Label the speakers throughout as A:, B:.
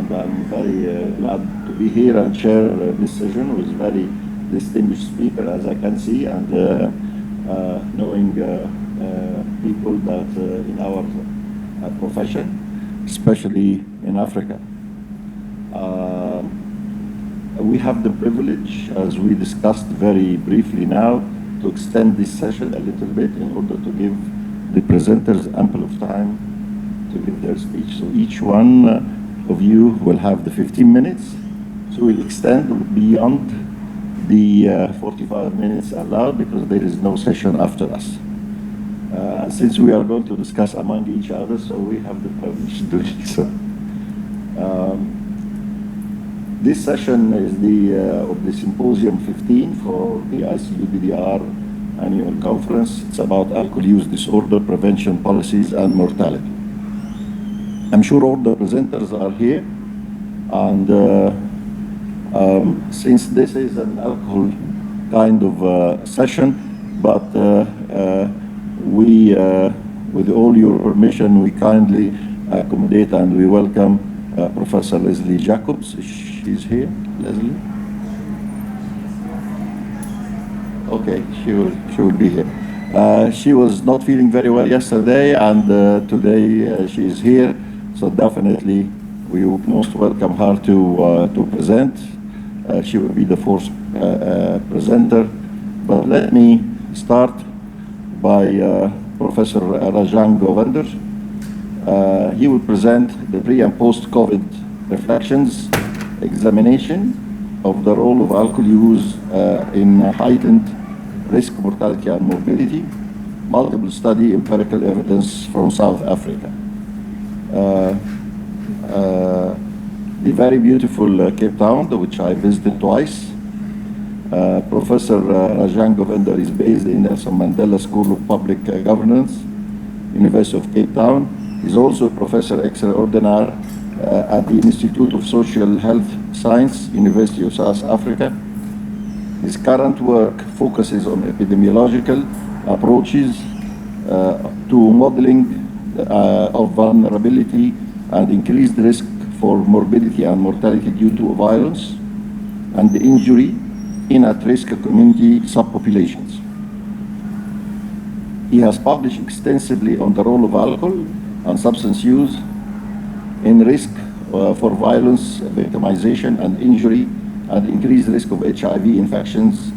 A: and I'm very glad to be here and share this session with very distinguished speaker, as I can see, and knowing people that in our profession, especially in Africa. We have the privilege, as we discussed very briefly now, to extend this session a little bit in order to give the presenters ample of time to give their speech. So each one of you will have the 15 minutes. So we'll extend beyond the 45 minutes allowed because there is no session after us. Since we are going to discuss among each other, so we have the privilege to do it. So, this session is of the Symposium 15 for the ICU-BDR annual conference. It's about alcohol use disorder, prevention policies, and mortality. I'm sure all the presenters are here, and since this is an alcohol kind of session, but we, with all your permission, we kindly accommodate and we welcome Professor Leslie Jacobs. She's here, Leslie? Okay, she will be here. She was not feeling very well yesterday, and today she is here, so definitely we would most welcome her to present. She will be the fourth presenter, but let me start by Professor Rajen Govender. He will present the pre- and post-COVID reflections, examination of the role of alcohol use in heightened risk, mortality, and morbidity, multiple study, empirical evidence from South Africa. The very beautiful Cape Town, which I visited twice. Professor Rajen Govender is based in Nelson Mandela School of Public Governance, University of Cape Town. He's also a professor extraordinaire at the Institute of Social Health Science, University of South Africa. His current work focuses on epidemiological approaches to modeling of vulnerability and increased risk for morbidity and mortality due to violence and injury in at-risk community subpopulations. He has published extensively on the role of alcohol and substance use in risk for violence, victimization, and injury, and increased risk of HIV infections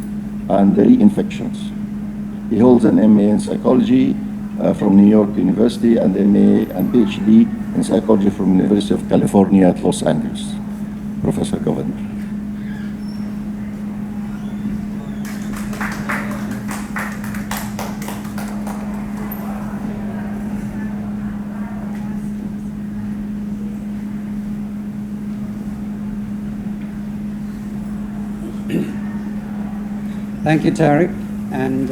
A: and reinfections. He holds an MA in psychology from New York University and MA and PhD in psychology from University of California at Los Angeles. Professor Govender.
B: Thank you, Tarek, and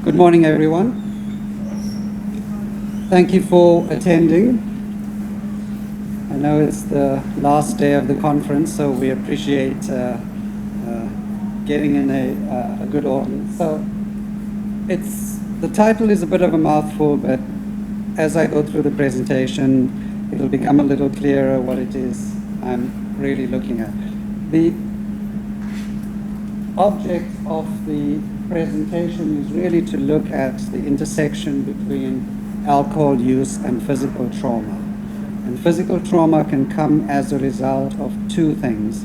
B: good morning, everyone. Thank you for attending. I know it's the last day of the conference, so we appreciate getting in a good audience. So the title is a bit of a mouthful, but as I go through the presentation, it'll become a little clearer what it is I'm really looking at. The object of the presentation is really to look at the intersection between alcohol use and physical trauma. And physical trauma can come as a result of two things,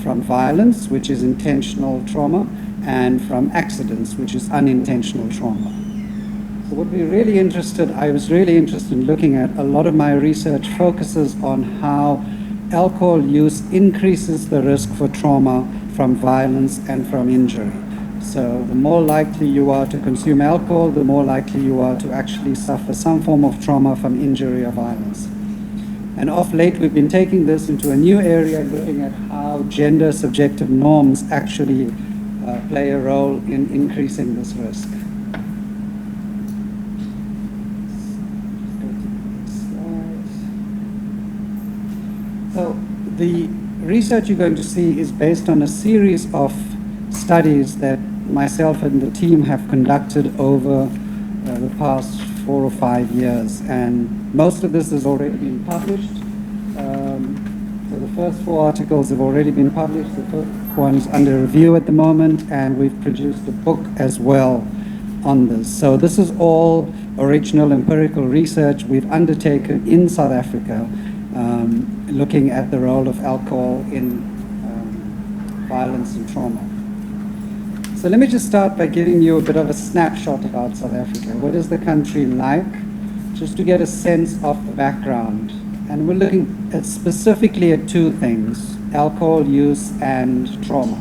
B: from violence, which is intentional trauma, and from accidents, which is unintentional trauma. So what I was really interested in looking at, a lot of my research focuses on how alcohol use increases the risk for trauma from violence and from injury. So the more likely you are to consume alcohol, the more likely you are to actually suffer some form of trauma from injury or violence. And of late, we've been taking this into a new area, looking at how gender subjective norms actually play a role in increasing this risk. So the research you're going to see is based on a series of studies that myself and the team have conducted over the past 4 or 5 years. And most of this has already been published. So the first 4 articles have already been published. The first one is under review at the moment, and we've produced a book as well on this. So this is all original empirical research we've undertaken in South Africa, looking at the role of alcohol in violence and trauma. So let me just start by giving you a bit of a snapshot about South Africa. What is the country like? Just to get a sense of the background. And we're looking at specifically at 2 things: alcohol use and trauma.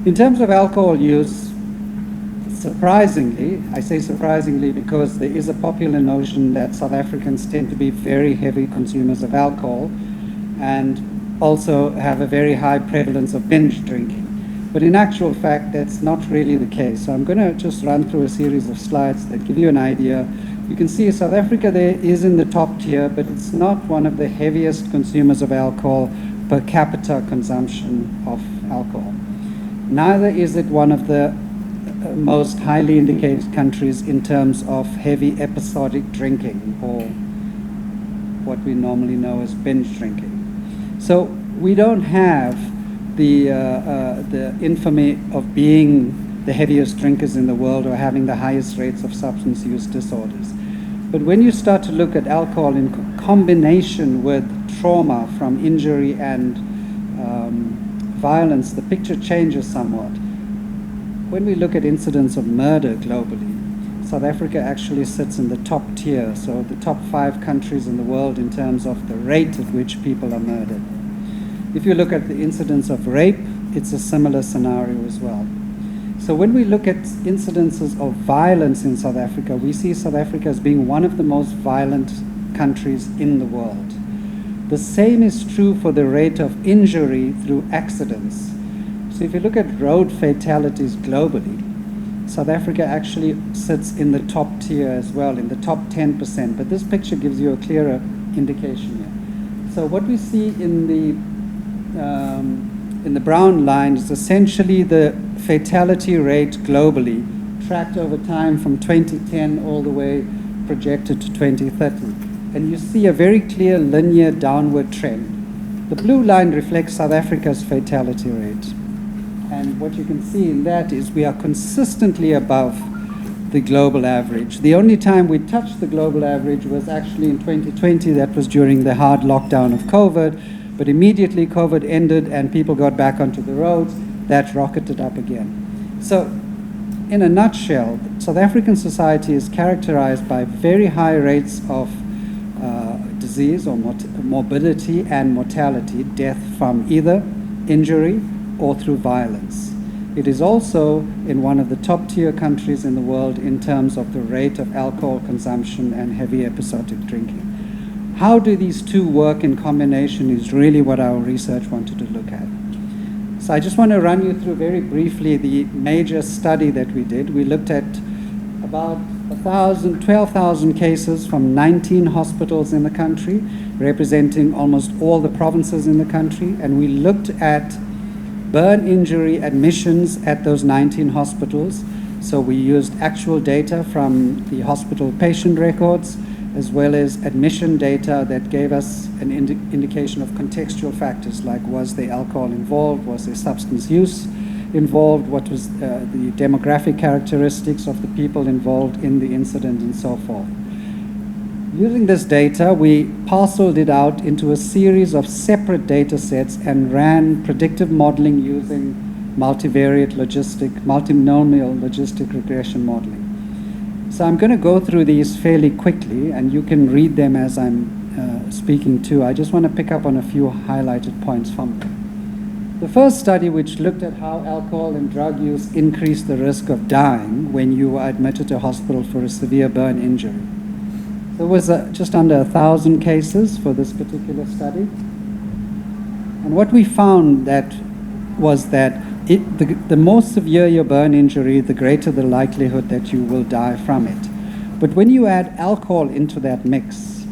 B: In terms of alcohol use, surprisingly, I say surprisingly because there is a popular notion that South Africans tend to be very heavy consumers of alcohol and also have a very high prevalence of binge drinking. But in actual fact, that's not really the case. So I'm going to just run through a series of slides that give you an idea. You can see South Africa there is in the top tier, but it's not one of the heaviest consumers of alcohol per capita consumption of alcohol. Neither is it one of the most highly indicated countries in terms of heavy episodic drinking, or what we normally know as binge drinking. So we don't have the infamy of being the heaviest drinkers in the world or having the highest rates of substance use disorders. But when you start to look at alcohol in combination with trauma from injury and violence, the picture changes somewhat. When we look at incidents of murder globally, South Africa actually sits in the top tier, so the top 5 countries in the world in terms of the rate at which people are murdered. If you look at the incidence of rape, it's a similar scenario as well. So when we look at incidences of violence in South Africa, we see South Africa as being one of the most violent countries in the world. The same is true for the rate of injury through accidents. So if you look at road fatalities globally, South Africa actually sits in the top tier as well, in the top 10%. But this picture gives you a clearer indication here. So what we see in the brown line is essentially the fatality rate globally, tracked over time from 2010 all the way projected to 2030. And you see a very clear linear downward trend. The blue line reflects South Africa's fatality rate. And what you can see in that is we are consistently above the global average. The only time we touched the global average was actually in 2020. That was during the hard lockdown of COVID. But immediately COVID ended and people got back onto the roads, that rocketed up again. So in a nutshell, South African society is characterized by very high rates of disease or morbidity and mortality, death from either injury or through violence. It is also in one of the top tier countries in the world in terms of the rate of alcohol consumption and heavy episodic drinking. How do these 2 work in combination is really what our research wanted to look at. So I just want to run you through very briefly the major study that we did. We looked at about 12,000 cases from 19 hospitals in the country, representing almost all the provinces in the country, and we looked at burn injury admissions at those 19 hospitals. So we used actual data from the hospital patient records, as well as admission data that gave us an indication of contextual factors, like was there alcohol involved, was there substance use involved, what was the demographic characteristics of the people involved in the incident, and so forth. Using this data, we parceled it out into a series of separate data sets and ran predictive modeling using multivariate multinomial logistic regression modeling. So I'm going to go through these fairly quickly, and you can read them as I'm speaking too. I just want to pick up on a few highlighted points from them. The first study, which looked at how alcohol and drug use increased the risk of dying when you were admitted to hospital for a severe burn injury. There was just under 1,000 cases for this particular study. And what we found was that the more severe your burn injury, the greater the likelihood that you will die from it. But when you add alcohol into that mix,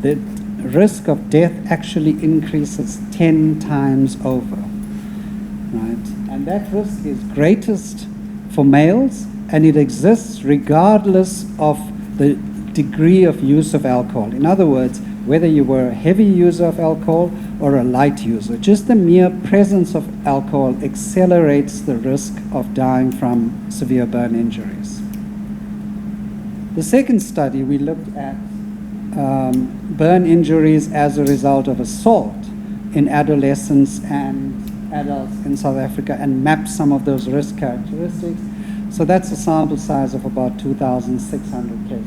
B: the risk of death actually increases 10 times over, right? And that risk is greatest for males, and it exists regardless of the degree of use of alcohol. In other words, whether you were a heavy user of alcohol or a light user. Just the mere presence of alcohol accelerates the risk of dying from severe burn injuries. The second study, we looked at burn injuries as a result of assault in adolescents and adults in South Africa and mapped some of those risk characteristics. So that's a sample size of about 2,600 cases.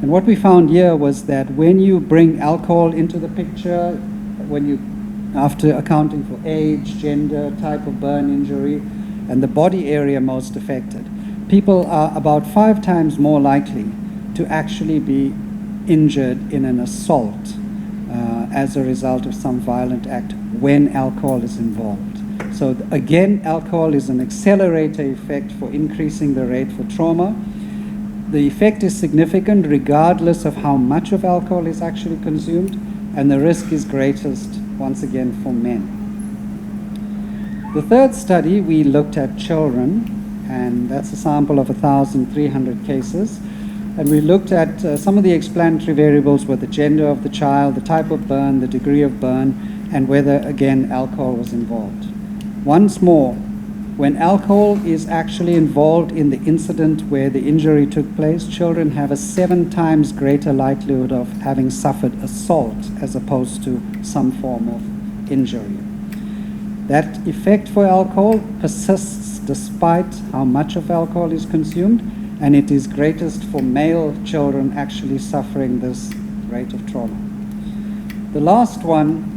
B: And what we found here was that when you bring alcohol into the picture, after accounting for age, gender, type of burn injury, and the body area most affected, people are about 5 times more likely to actually be injured in an assault as a result of some violent act when alcohol is involved. So again, alcohol is an accelerator effect for increasing the rate for trauma. The effect is significant regardless of how much of alcohol is actually consumed, and the risk is greatest, once again, for men. The third study, we looked at children, and that's a sample of 1,300 cases. And we looked at some of the explanatory variables were the gender of the child, the type of burn, the degree of burn, and whether, again, alcohol was involved. Once more, when alcohol is actually involved in the incident where the injury took place, children have a 7 times greater likelihood of having suffered assault as opposed to some form of injury. That effect for alcohol persists despite how much of alcohol is consumed, and it is greatest for male children actually suffering this rate of trauma. The last one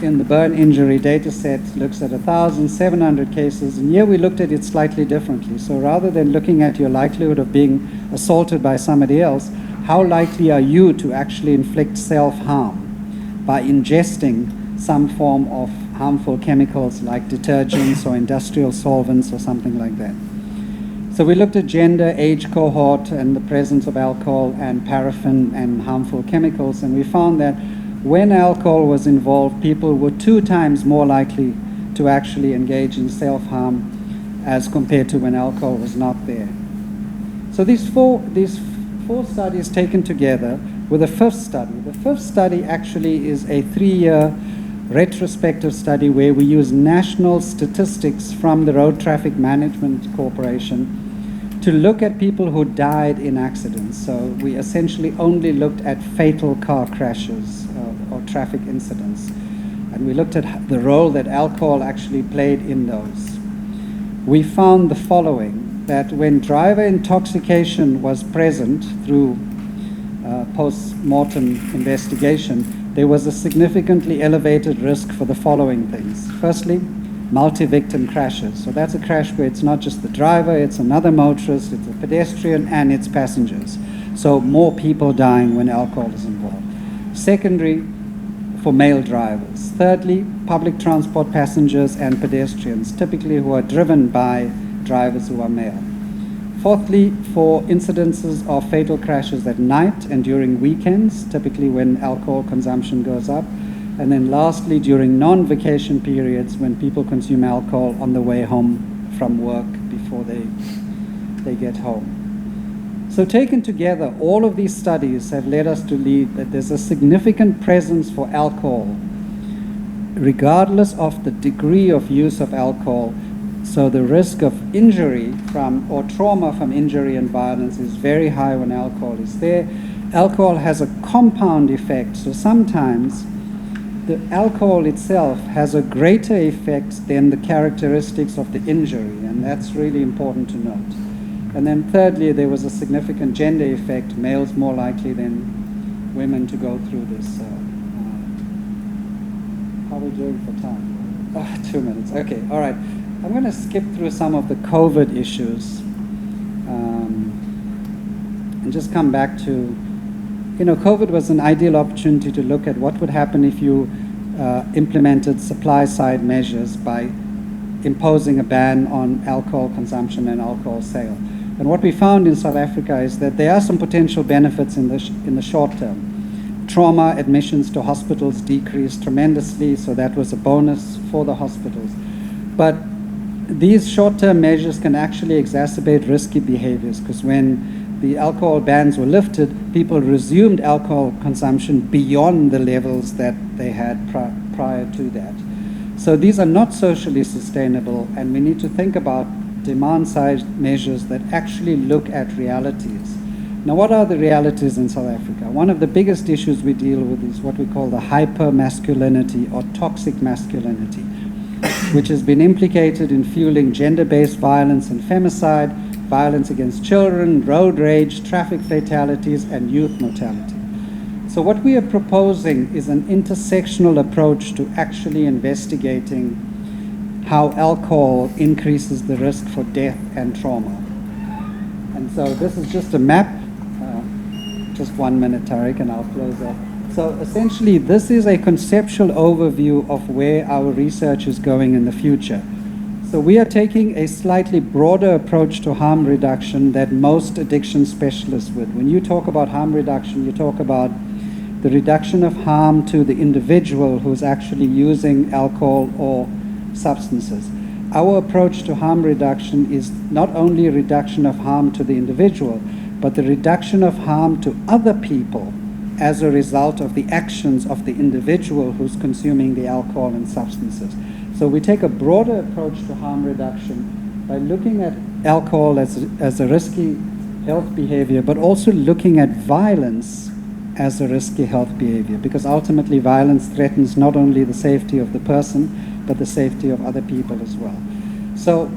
B: in the burn injury data set looks at 1,700 cases, and here we looked at it slightly differently. So rather than looking at your likelihood of being assaulted by somebody else, how likely are you to actually inflict self-harm by ingesting some form of harmful chemicals like detergents or industrial solvents or something like that? So we looked at gender, age cohort, and the presence of alcohol and paraffin and harmful chemicals, and we found that when alcohol was involved, people were 2 times more likely to actually engage in self-harm as compared to when alcohol was not there. So these four studies taken together with a fifth study. The fifth study actually is a 3-year retrospective study where we use national statistics from the Road Traffic Management Corporation to look at people who died in accidents. So we essentially only looked at fatal car crashes or traffic incidents. And we looked at the role that alcohol actually played in those. We found the following, that when driver intoxication was present through post-mortem investigation, there was a significantly elevated risk for the following things. Firstly, multi-victim crashes. So that's a crash where it's not just the driver, it's another motorist, it's a pedestrian, and it's passengers. So more people dying when alcohol is involved. Secondary, for male drivers. Thirdly, public transport passengers and pedestrians, typically who are driven by drivers who are male. Fourthly, for incidences of fatal crashes at night and during weekends, typically when alcohol consumption goes up. And then lastly, during non-vacation periods when people consume alcohol on the way home from work before they get home. So taken together, all of these studies have led us to believe that there's a significant presence for alcohol, regardless of the degree of use of alcohol. So the risk of injury or trauma from injury and violence is very high when alcohol is there. Alcohol has a compound effect, so sometimes the alcohol itself has a greater effect than the characteristics of the injury, and that's really important to note. And then thirdly, there was a significant gender effect, males more likely than women to go through this. How are we doing for time? 2 minutes, okay, all right. I'm going to skip through some of the COVID issues and just come back to, COVID was an ideal opportunity to look at what would happen if you implemented supply-side measures by imposing a ban on alcohol consumption and alcohol sale. And what we found in South Africa is that there are some potential benefits in the short term. Trauma admissions to hospitals decreased tremendously, so that was a bonus for the hospitals. But these short-term measures can actually exacerbate risky behaviors, because when the alcohol bans were lifted, people resumed alcohol consumption beyond the levels that they had prior to that. So these are not socially sustainable, and we need to think about demand-side measures that actually look at realities. Now, what are the realities in South Africa? One of the biggest issues we deal with is what we call the hyper-masculinity or toxic masculinity, which has been implicated in fueling gender-based violence and femicide, violence against children, road rage, traffic fatalities, and youth mortality. So what we are proposing is an intersectional approach to actually investigating how alcohol increases the risk for death and trauma. And so this is just a map. Just 1 minute, Tarek, and I'll close up. So essentially, this is a conceptual overview of where our research is going in the future. So we are taking a slightly broader approach to harm reduction than most addiction specialists would. When you talk about harm reduction, you talk about the reduction of harm to the individual who's actually using alcohol or substances. Our approach to harm reduction is not only a reduction of harm to the individual, but the reduction of harm to other people as a result of the actions of the individual who's consuming the alcohol and substances. So we take a broader approach to harm reduction by looking at alcohol as a risky health behavior, but also looking at violence as a risky health behavior, because ultimately violence threatens not only the safety of the person, but the safety of other people as well. So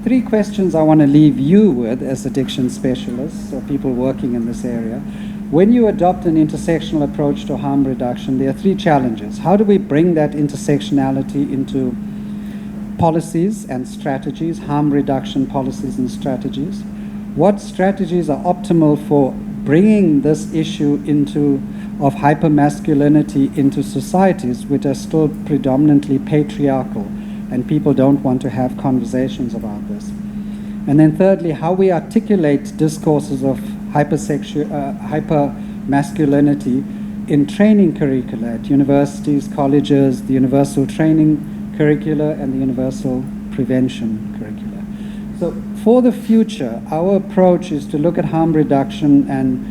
B: 3 questions I want to leave you with as addiction specialists or people working in this area. When you adopt an intersectional approach to harm reduction, there are 3 challenges. How do we bring that intersectionality into policies and strategies, harm reduction policies and strategies? What strategies are optimal for bringing this issue of hypermasculinity into societies which are still predominantly patriarchal, and people don't want to have conversations about this? And then thirdly, how we articulate discourses of hypermasculinity in training curricula at universities, colleges, the universal training curricula, and the universal prevention curricula. So for the future, our approach is to look at harm reduction and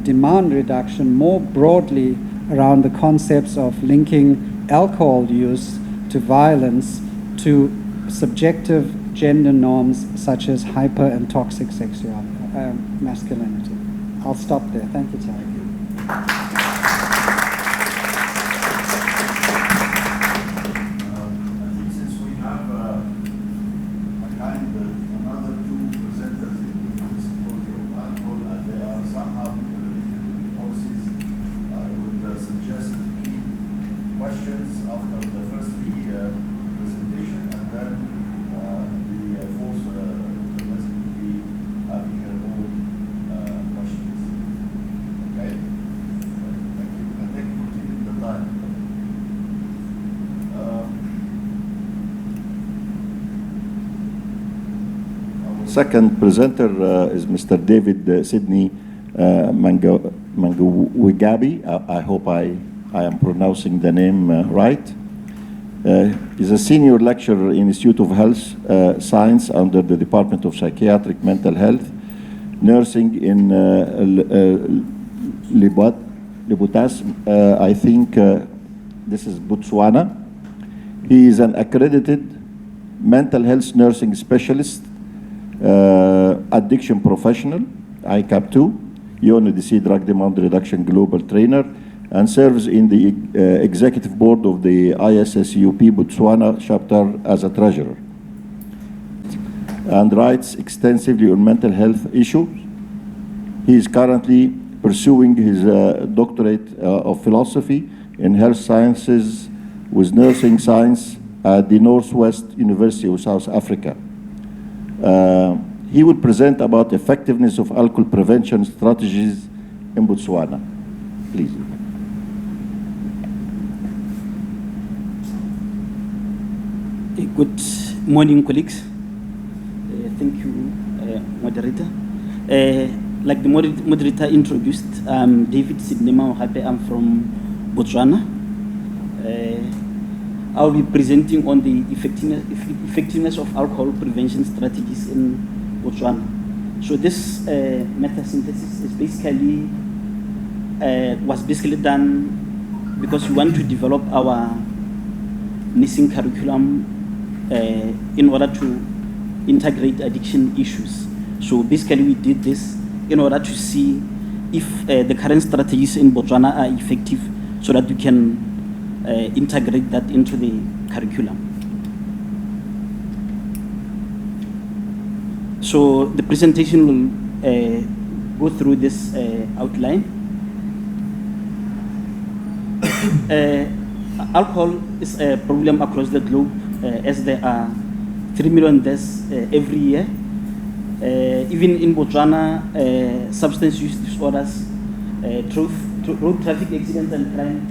B: demand reduction more broadly around the concepts of linking alcohol use to violence, to subjective gender norms such as hyper and toxic masculinity. I'll stop there. Thank you, Tarek.
A: Second presenter is Mr. David Sidney Mangwegape. I hope I am pronouncing the name right. He's a senior lecturer in Institute of Health Science under the Department of Psychiatric Mental Health, Nursing in Lobatse. I think this is Botswana. He is an accredited mental health nursing specialist, addiction professional, ICAP 2, UNODC drug demand reduction global trainer, and serves in the executive board of the ISSUP Botswana chapter as a treasurer, and writes extensively on mental health issues. He is currently pursuing his doctorate of philosophy in health sciences with nursing science at the Northwest University of South Africa. He will present about effectiveness of alcohol prevention strategies in Botswana. Please.
C: Good morning, colleagues. Thank you, moderator. Like the moderator introduced, I'm David Sidney Mangwegape. I'm from Botswana. I'll be presenting on the effectiveness of alcohol prevention strategies in Botswana. So this meta synthesis is basically was basically done because we want to develop our missing curriculum in order to integrate addiction issues. So basically we did this in order to see if the current strategies in Botswana are effective so that we can integrate that into the curriculum. So the presentation will go through this outline. Alcohol is a problem across the globe as there are 3 million deaths every year. Even in Botswana, substance use disorders, road traffic accidents and crime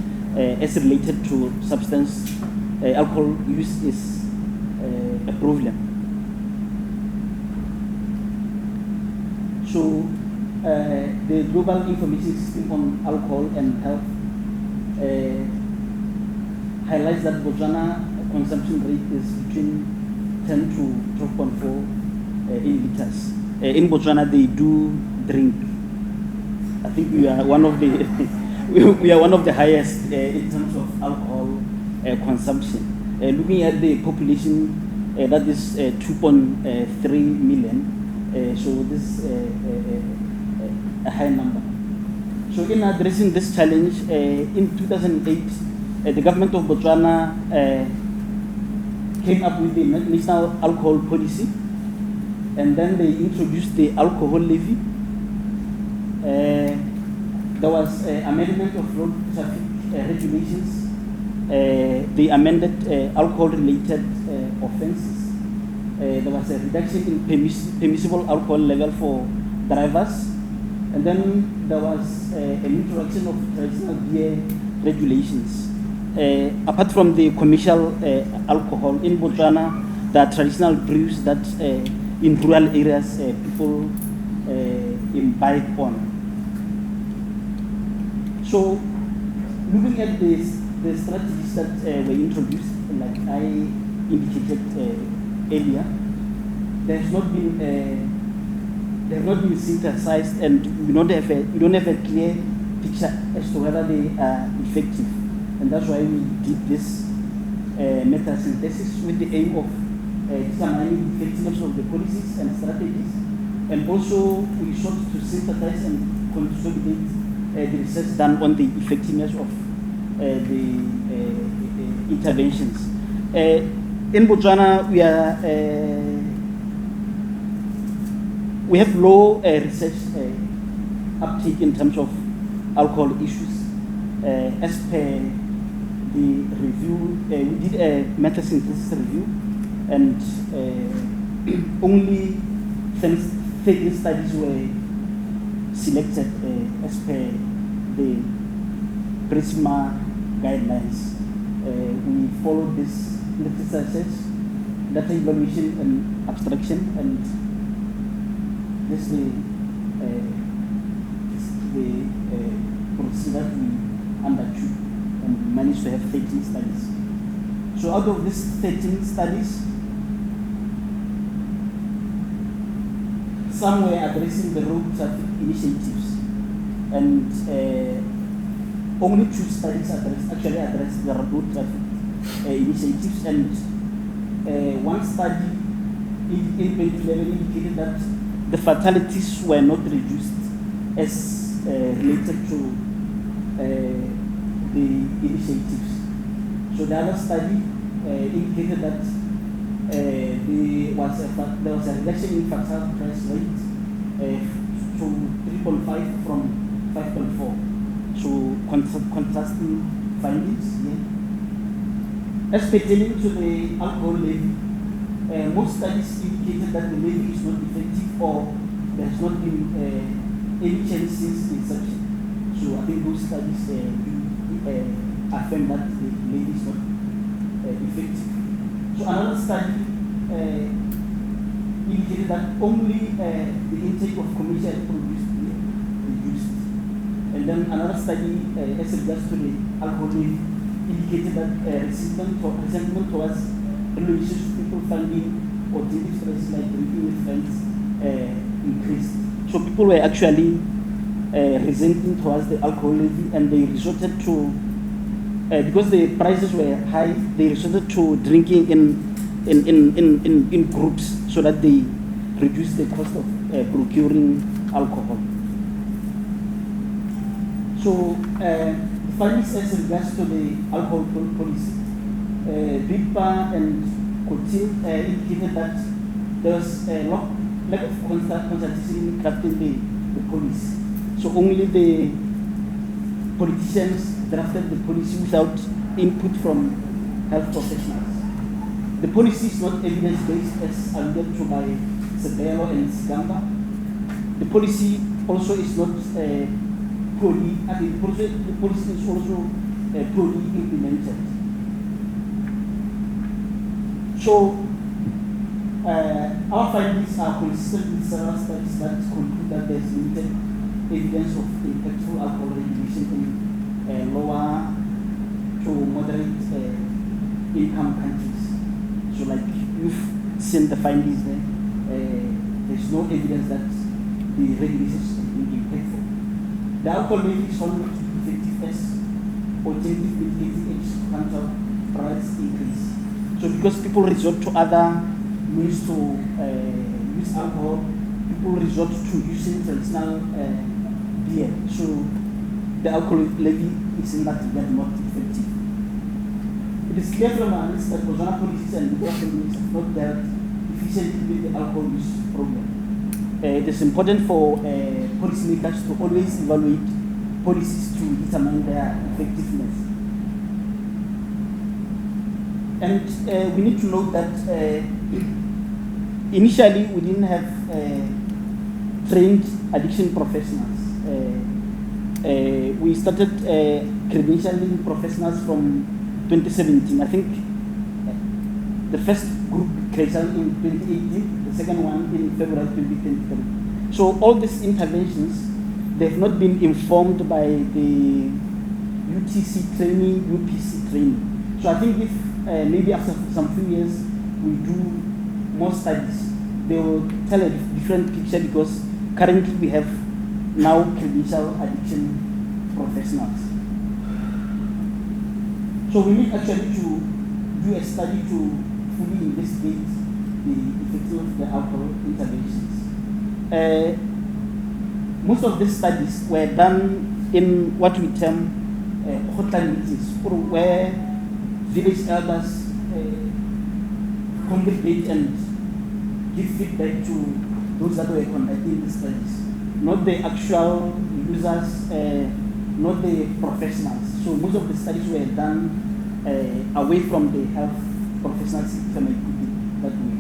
C: as related to substance alcohol use is a problem. So the global information system on alcohol and health highlights that Botswana consumption rate is between 10 to 12.4 in liters. In Botswana, they do drink. I think we are one of the we are one of the highest in terms of alcohol consumption. Looking at the population, that is 2.3 million. So this is a high number. So in addressing this challenge, in 2008, the government of Botswana came up with the national alcohol policy, and then they introduced the alcohol levy. There was an amendment of road traffic regulations. They amended alcohol-related offenses. There was a reduction in permissible alcohol level for drivers, and then there was an introduction of traditional beer regulations. Apart from the commercial alcohol in Botswana, there are traditional brews that in rural areas people imbibe on. So, looking at the strategies that were introduced, like I indicated earlier, they have not been synthesized, and we don't have a clear picture as to whether they are effective. And that's why we did this meta synthesis with the aim of determining the effectiveness of the policies and strategies, and also we sought to synthesize and consolidate the research done on the effectiveness of the interventions. In Botswana, we have low research uptake in terms of alcohol issues. As per the review, we did a meta-synthesis review, and only 30 studies were selected as per the PRISMA guidelines. We followed this literature, data evaluation and abstraction, and this is the procedure that we undertook, and we managed to have 13 studies. So out of these 13 studies, some were addressing the road traffic initiatives, and only 2 studies actually addressed the road traffic initiatives, and one study in 2011 indicated that the fatalities were not reduced as related to the initiatives. So the other study indicated that there was a reduction in fatal crash rate to 3.5 from 5.4. So contrasting findings. Yeah. As pertaining to the alcohol levy, most studies indicated that the levy is not effective, or there has not been any change since inception. So I think those studies affirm that the levy is not effective. So another study indicated that only the intake of commercial produced beer reduced. And then another study as regards to the alcohol levy indicated that resentment towards relationships, people finding alternative strategies like drinking with friends increased. So people were actually resenting towards the alcohol levy, and they resorted to, because the prices were high, they resorted to drinking in groups so that they reduce the cost of procuring alcohol. So findings as regards to the alcohol policy, BIPA and Chit indicated that there was a lack of consultation in crafting the policy. So only the politicians drafted the policy without input from health professionals. The policy is not evidence-based as alluded to by Sebelo and Sigamba. The policy also is not the policy is also poorly implemented. So our findings are consistent with several studies that conclude that there is limited evidence of impactful alcohol regulation in lower to moderate income countries. So like you've seen the findings there, there's no evidence that the regulations have been impactful. The alcohol levy is found to be effective as alternative mitigating aids to counter price increase. So because people resort to other means to use alcohol, people resort to using traditional beer. So the alcohol levy is in that regard not effective. It is clear from our analysis that Botswana policies and legal frameworks have not dealt efficiently with the alcohol use problem. It is important for policymakers to always evaluate policies to determine their effectiveness. And we need to note that initially we didn't have trained addiction professionals. We started credentialing professionals from 2017. I think the first group credentialed in 2018, the second one in February 2023. So all these interventions, they have not been informed by the UTC training, UPC training. So I think if maybe after some few years we do more studies, they will tell a different picture, because currently we have now credential addiction professionals. So we need actually to do a study to fully investigate the effectiveness of the alcohol interventions. Most of these studies were done in what we term hotline meetings, where village elders congregate and give feedback to those that were conducting the studies, not the actual users, not the professionals. So most of the studies were done away from the health professionals, if I may put it that way.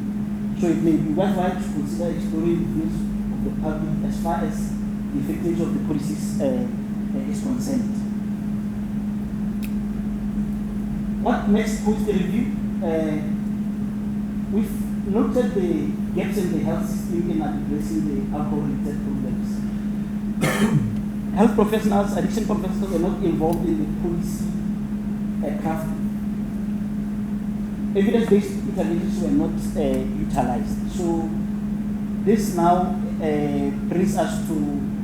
C: So it may be worthwhile to consider exploring the views of the public as far as the effectiveness of the policies is concerned. What next post the review? We've noted the gaps in the health system in addressing the alcohol-related problems. Health professionals, addiction professionals were not involved in the policy crafting. Evidence-based interventions were not utilized. So this now brings us to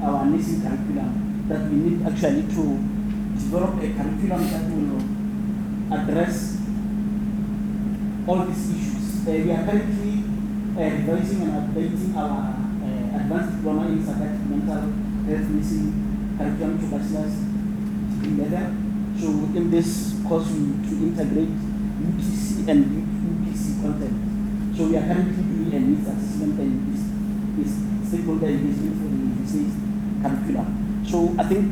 C: our missing curriculum, that we need actually to develop a curriculum that will address all these issues. We are currently revising and updating our advanced diploma in psychiatric mental health nursing curriculum to bachelor's degree level. So in this course we need to integrate UPC and UPC content. So we are currently doing a needs assessment and is stakeholder engagement for the university's curriculum. So I think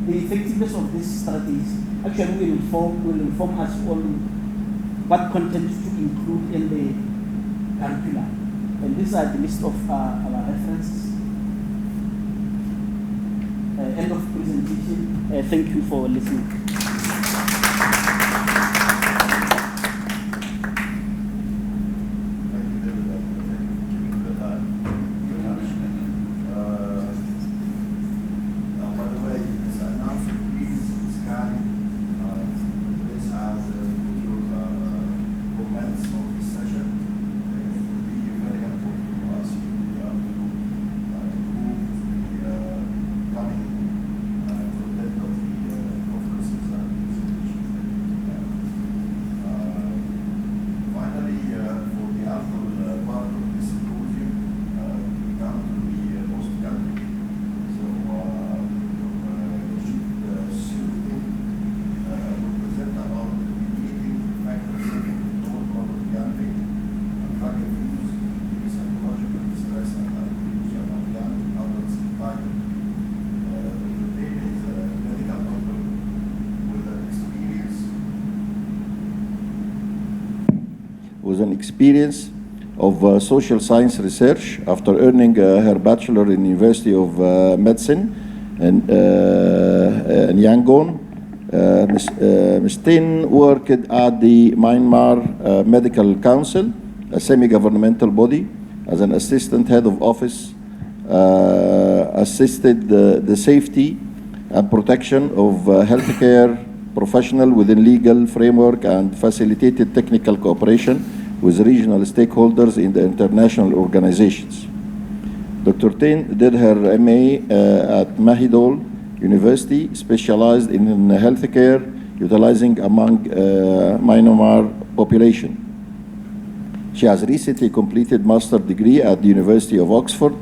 C: the effectiveness of these strategies actually will inform us on what content to include in the curriculum. And these are the list of our references. End of presentation. Thank you for listening.
A: with an experience of social science research after earning her bachelor in University of Medicine in Yangon. Ms. Tinn worked at the Myanmar Medical Council, a semi-governmental body, as an assistant head of office, assisted the safety and protection of healthcare professional within legal framework and facilitated technical cooperation with regional stakeholders in the international organizations. Dr. Tinn did her MA at Mahidol University, specialized in healthcare, utilizing among Myanmar population. She has recently completed master's degree at the University of Oxford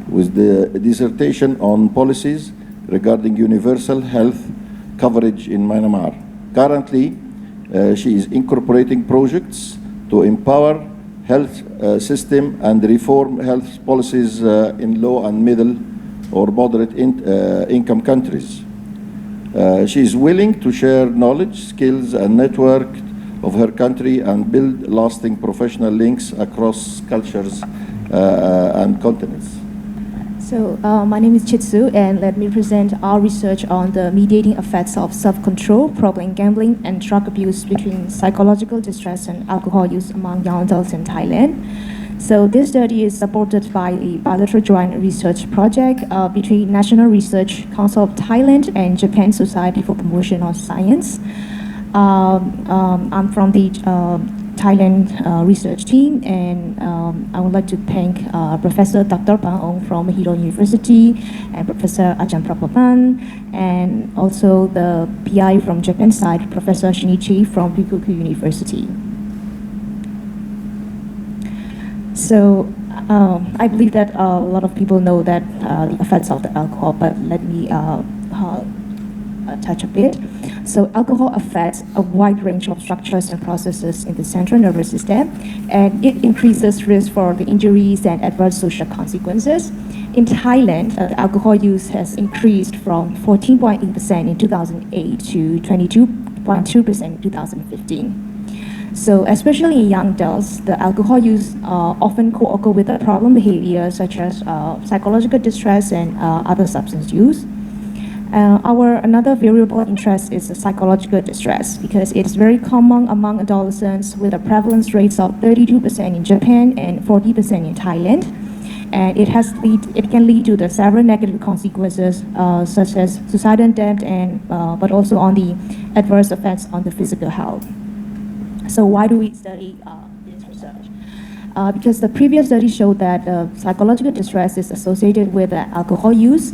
A: with the dissertation on policies regarding universal health coverage in Myanmar. Currently, she is incorporating projects to empower health system and reform health policies in low and middle or moderate income countries. She is willing to share knowledge, skills, and network of her country and build lasting professional links across cultures and continents.
D: So my name is Chit, and let me present our research on the mediating effects of self-control, problem gambling, and drug abuse between psychological distress and alcohol use among young adults in Thailand. So this study is supported by a bilateral joint research project between National Research Council of Thailand and Japan Society for Promotion of Science. I'm from the Thailand research team, and I would like to thank Professor Dr. Pang Ong from Mahidol University and Professor Ajahn Prapapan, and also the PI from Japan side, Professor Shinichi from Rikuku University. So I believe that a lot of people know that the effects of the alcohol, but let me touch a bit. So alcohol affects a wide range of structures and processes in the central nervous system, and it increases risk for the injuries and adverse social consequences. In Thailand, the alcohol use has increased from 14.8% in 2008 to 22.2% in 2015. So especially in young adults, the alcohol use often co-occur with a problem behavior such as psychological distress and other substance use. Our another variable interest is the psychological distress, because it's very common among adolescents with a prevalence rates of 32% in Japan and 40% in Thailand. And it can lead to the several negative consequences such as suicidal death and but also on the adverse effects on the physical health. So why do we study this research? Because the previous study showed that psychological distress is associated with alcohol use,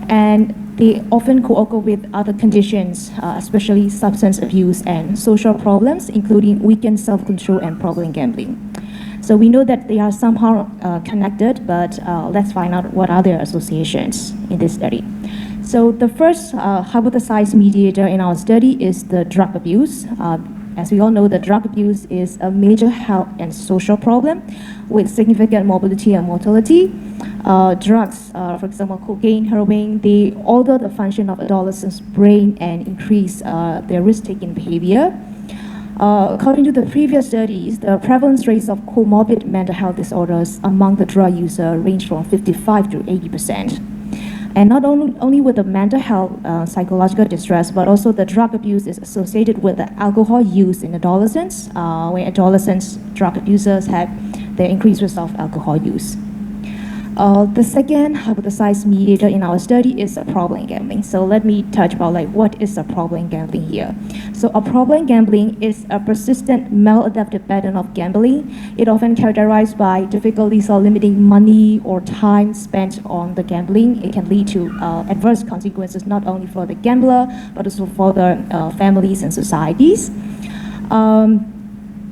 D: and they often co-occur with other conditions, especially substance abuse and social problems, including weakened self-control and problem gambling. So we know that they are somehow connected, but let's find out what are their associations in this study. So the first hypothesized mediator in our study is the drug abuse. As we all know, the drug abuse is a major health and social problem with significant morbidity and mortality. Drugs, for example, cocaine, heroin, they alter the function of adolescents' brain and increase their risk-taking behavior. According to the previous studies, the prevalence rates of comorbid mental health disorders among the drug user range from 55 to 80%. And not only with the mental health, psychological distress, but also the drug abuse is associated with the alcohol use in adolescents, where adolescents, drug abusers have the increased risk of alcohol use. The second hypothesized mediator in our study is a problem gambling. So let me touch about what is a problem gambling here. So a problem gambling is a persistent maladaptive pattern of gambling. It often characterized by difficulties of limiting money or time spent on the gambling. It can lead to adverse consequences not only for the gambler, but also for the families and societies.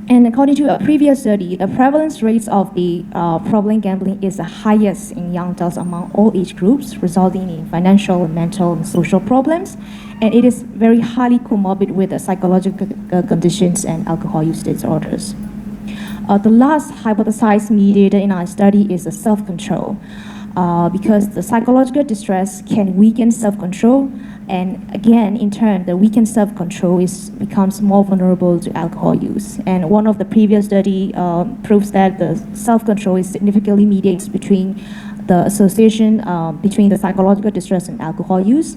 D: And according to a previous study, the prevalence rates of the problem gambling is the highest in young adults among all age groups, resulting in financial, mental, and social problems. And it is very highly comorbid with the psychological conditions and alcohol use disorders. The last hypothesized mediator in our study is the self-control. because the psychological distress can weaken self-control, and again, in turn, the weakened self-control becomes more vulnerable to alcohol use. And one of the previous study proves that the self-control is significantly mediates between the association between the psychological distress and alcohol use.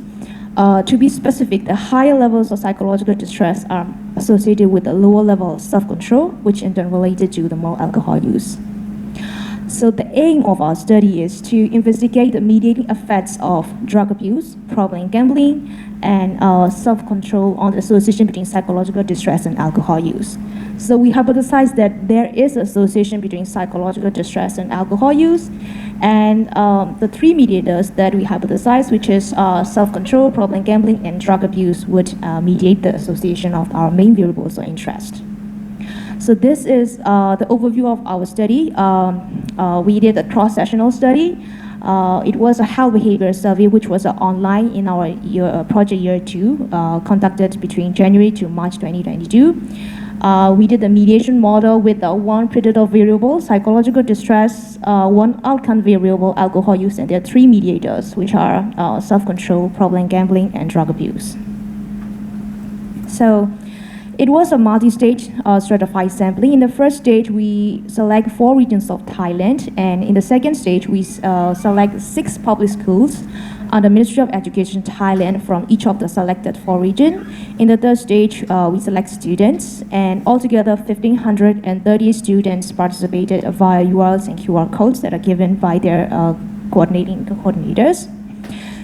D: To be specific, the higher levels of psychological distress are associated with a lower level of self-control, which in turn related to the more alcohol use. So the aim of our study is to investigate the mediating effects of drug abuse, problem gambling, and self-control on the association between psychological distress and alcohol use. So we hypothesize that there is an association between psychological distress and alcohol use, and the three mediators that we hypothesize, which is self-control, problem gambling, and drug abuse, would mediate the association of our main variables of interest. So this is the overview of our study. We did a cross-sectional study. It was a health behavior survey, which was online in our project year 2, conducted between January to March 2022. We did a mediation model with one predictor variable, psychological distress, one outcome variable, alcohol use, and there are three mediators, which are self-control, problem gambling, and drug abuse. So it was a multi-stage stratified sampling. In the first stage, we select 4 regions of Thailand, and in the second stage, we select 6 public schools under Ministry of Education Thailand from each of the selected 4 regions. In the third stage, we select students, and altogether 1,530 students participated via URLs and QR codes that are given by their coordinators.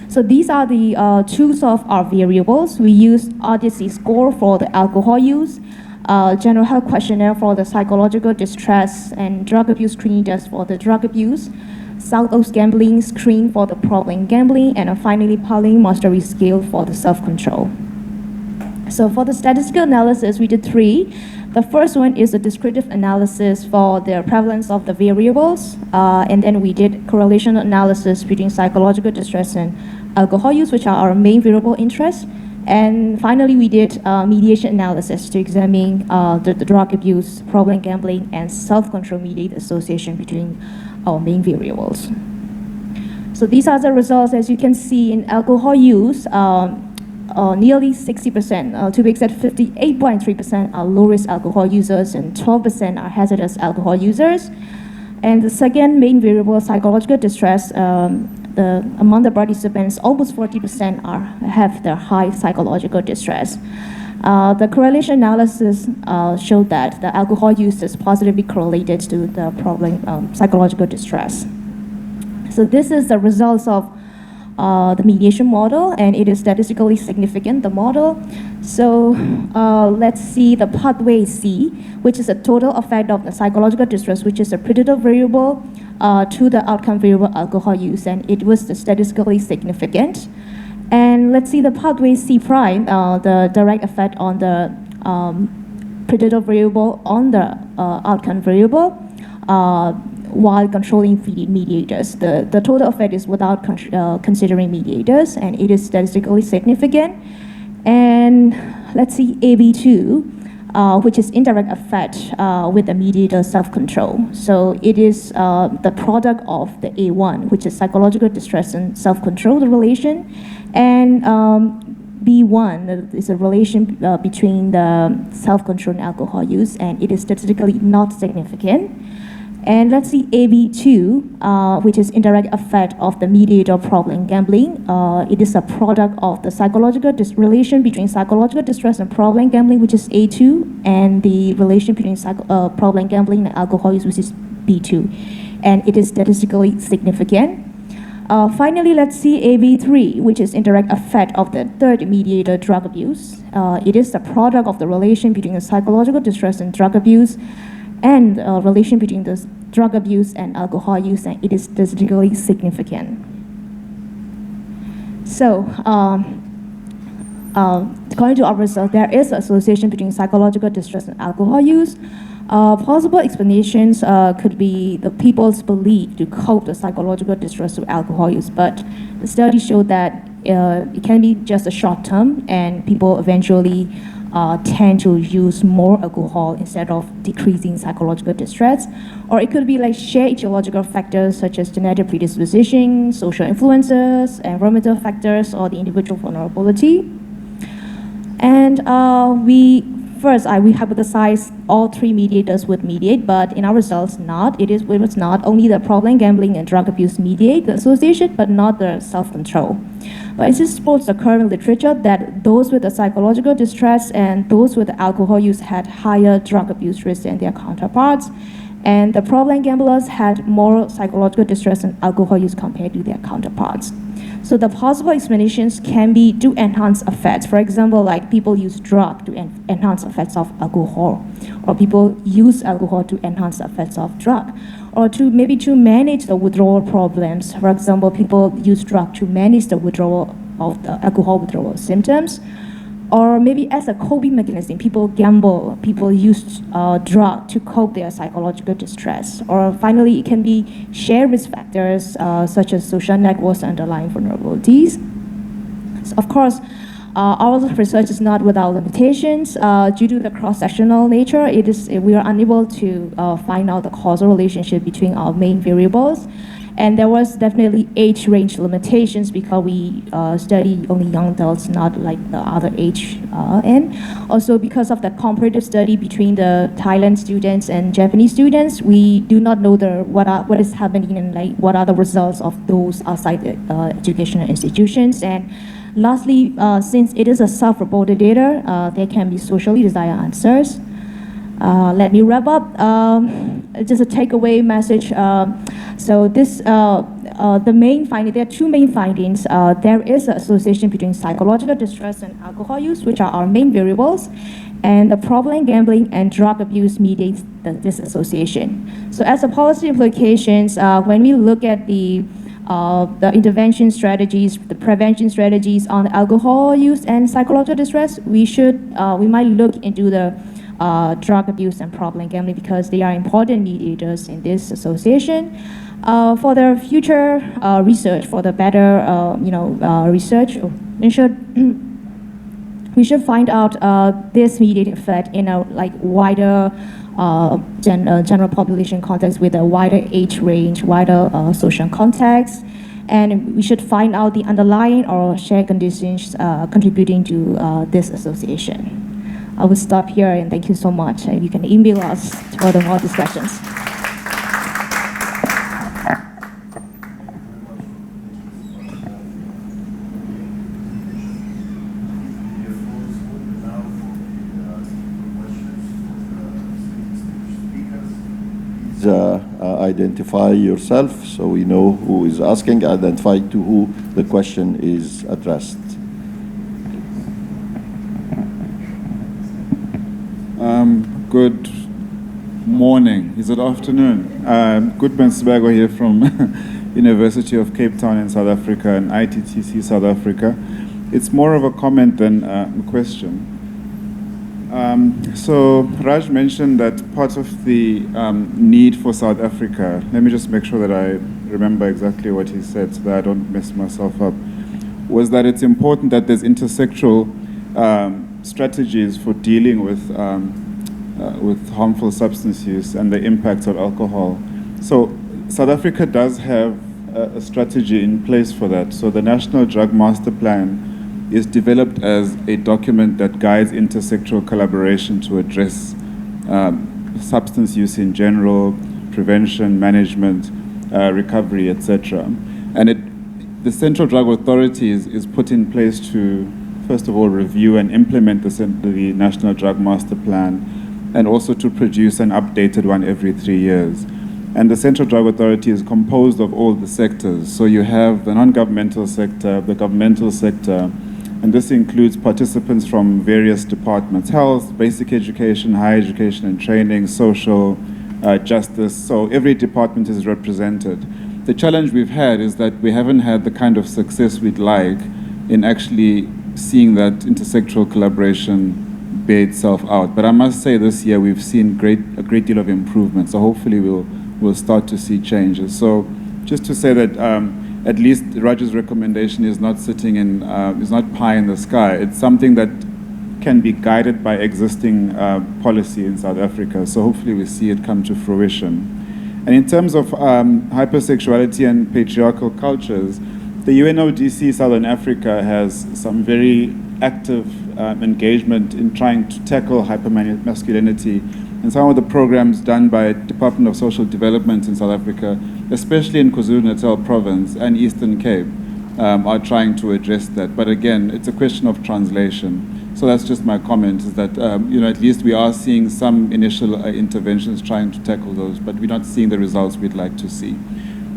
D: So these are the tools of our variables. We use Odyssey score for the alcohol use, general health questionnaire for the psychological distress, and drug abuse screening test for the drug abuse, South gambling screen for the problem gambling, and finally Pauling mastery scale for the self-control. So for the statistical analysis, we did 3. The first one is a descriptive analysis for the prevalence of the variables, and then we did correlation analysis between psychological distress and alcohol use, which are our main variable interest. And finally, we did mediation analysis to examine the drug abuse, problem gambling, and self-control mediated association between our main variables. So these are the results. As you can see, in alcohol use, nearly 60%, to be exact, 58.3% are low-risk alcohol users and 12% are hazardous alcohol users. And the second main variable, psychological distress, among the participants, almost 40% have the high psychological distress. The correlation analysis showed that the alcohol use is positively correlated to the problem psychological distress. So this is the results of the mediation model, and it is statistically significant, the model. So let's see the pathway C, which is the total effect of the psychological distress, which is a predictor variable to the outcome variable alcohol use, and it was statistically significant. And let's see the pathway C prime, the direct effect on the predictor variable on the outcome variable, while controlling mediators. The total effect is without considering mediators, and it is statistically significant. And let's see AB2, which is indirect effect with the mediator self-control. So it is the product of the A1, which is psychological distress and self-control, the relation, and B1 is a relation between the self-control and alcohol use, and it is statistically not significant. And let's see AB2, which is indirect effect of the mediator problem gambling. It is a product of the psychological relation between psychological distress and problem gambling, which is A2, and the relation between problem gambling and alcohol use, which is B2. And it is statistically significant. Finally, let's see AB3, which is indirect effect of the third mediator, drug abuse. It is the product of the relation between the psychological distress and drug abuse, and relation between the drug abuse and alcohol use, and it is statistically significant. So, according to our result, there is an association between psychological distress and alcohol use. Possible explanations could be the people's belief to cope the psychological distress with alcohol use, but the study showed that it can be just a short term, and people eventually tend to use more alcohol instead of decreasing psychological distress. Or it could be like shared etiological factors such as genetic predisposition, social influences, environmental factors, or the individual vulnerability. And we hypothesized all three mediators would mediate, but in our results, it was not only the problem gambling and drug abuse mediate the association, but not the self-control. But it supports the current literature that those with the psychological distress and those with the alcohol use had higher drug abuse risk than their counterparts. And the problem gamblers had more psychological distress and alcohol use compared to their counterparts. So the possible explanations can be to enhance effects. For example, like people use drug to enhance effects of alcohol, or people use alcohol to enhance the effects of drug, or to manage the withdrawal problems. For example, people use drug to manage the withdrawal of the alcohol withdrawal symptoms. Or maybe as a coping mechanism, people gamble, people use drug to cope their psychological distress. Or finally, it can be shared risk factors such as social networks underlying vulnerabilities. So of course, our research is not without limitations. Due to the cross-sectional nature, we are unable to find out the causal relationship between our main variables. And there was definitely age range limitations because we study only young adults, not like the other age. And also because of the comparative study between the Thailand students and Japanese students, we do not know what is happening and like what are the results of those outside the educational institutions. And lastly, since it is a self-reported data, there can be socially desired answers. Let me wrap up. Just a takeaway message. So this, the main finding, there are two main findings. There is an association between psychological distress and alcohol use, which are our main variables, and the problem gambling and drug abuse mediates this association. So as a policy implications, when we look at the intervention strategies, the prevention strategies on alcohol use and psychological distress, we might look into the drug abuse and problem gambling because they are important mediators in this association. For the future research, for the better research, we should find out this mediating effect in a wider general population context with a wider age range, wider social context, and we should find out the underlying or shared conditions contributing to this association. I will stop here and thank you so much. You can email us for the more discussions.
A: Identify yourself so we know who is asking, identify to who the question is addressed.
E: Good morning. Is it afternoon? Goodman Sbago here from University of Cape Town in South Africa and ITTC South Africa. It's more of a comment than a question. So Raj mentioned that part of the need for South Africa, let me just make sure that I remember exactly what he said so that I don't mess myself up, was that it's important that there's intersectoral strategies for dealing with harmful substance use and the impacts of alcohol. So South Africa does have a strategy in place for that. So the National Drug Master Plan is developed as a document that guides intersectoral collaboration to address substance use in general, prevention, management, recovery, etc. And the Central Drug Authority is put in place to, first of all, review and implement the National Drug Master Plan, and also to produce an updated one every 3 years. And the Central Drug Authority is composed of all the sectors. So you have the non-governmental sector, the governmental sector, and this includes participants from various departments: health, basic education, higher education and training, social, justice. So every department is represented. The challenge we've had is that we haven't had the kind of success we'd like in actually seeing that intersectoral collaboration bear itself out. But I must say this year we've seen a great deal of improvement. So hopefully we'll start to see changes. So just to say that at least Raj's recommendation is not sitting in, is not pie in the sky. It's something that can be guided by existing policy in South Africa. So hopefully we see it come to fruition. And in terms of hypersexuality and patriarchal cultures, the UNODC Southern Africa has some very active engagement in trying to tackle hypermasculinity. And some of the programs done by Department of Social Development in South Africa, especially in KwaZulu-Natal province and Eastern Cape, are trying to address that. But again, it's a question of translation. So that's just my comment, is that at least we are seeing some initial interventions trying to tackle those, but we're not seeing the results we'd like to see.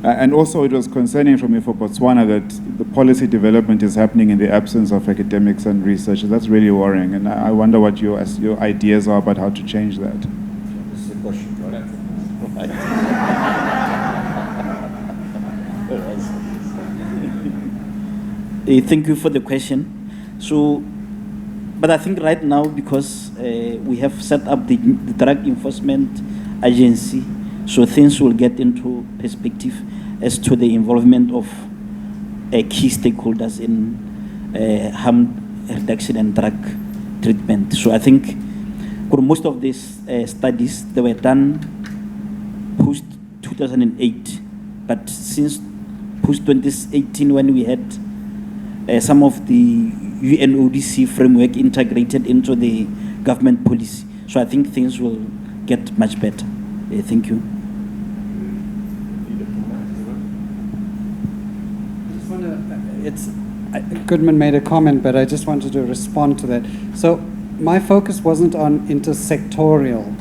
E: And also it was concerning for me for Botswana that the policy development is happening in the absence of academics and researchers. That's really worrying, and I wonder what your ideas are about how to change that.
A: This is a question, correct?
C: Thank you for the question. So, but I think right now, because we have set up the Drug Enforcement Agency, so things will get into perspective as to the involvement of key stakeholders in harm reduction and drug treatment. So I think for most of these studies, they were done post-2008, but since post-2018, when we had some of the UNODC framework integrated into the government policy. So I think things will get much better. Thank you.
B: Goodman made a comment, but I just wanted to respond to that. So my focus wasn't on intersectorial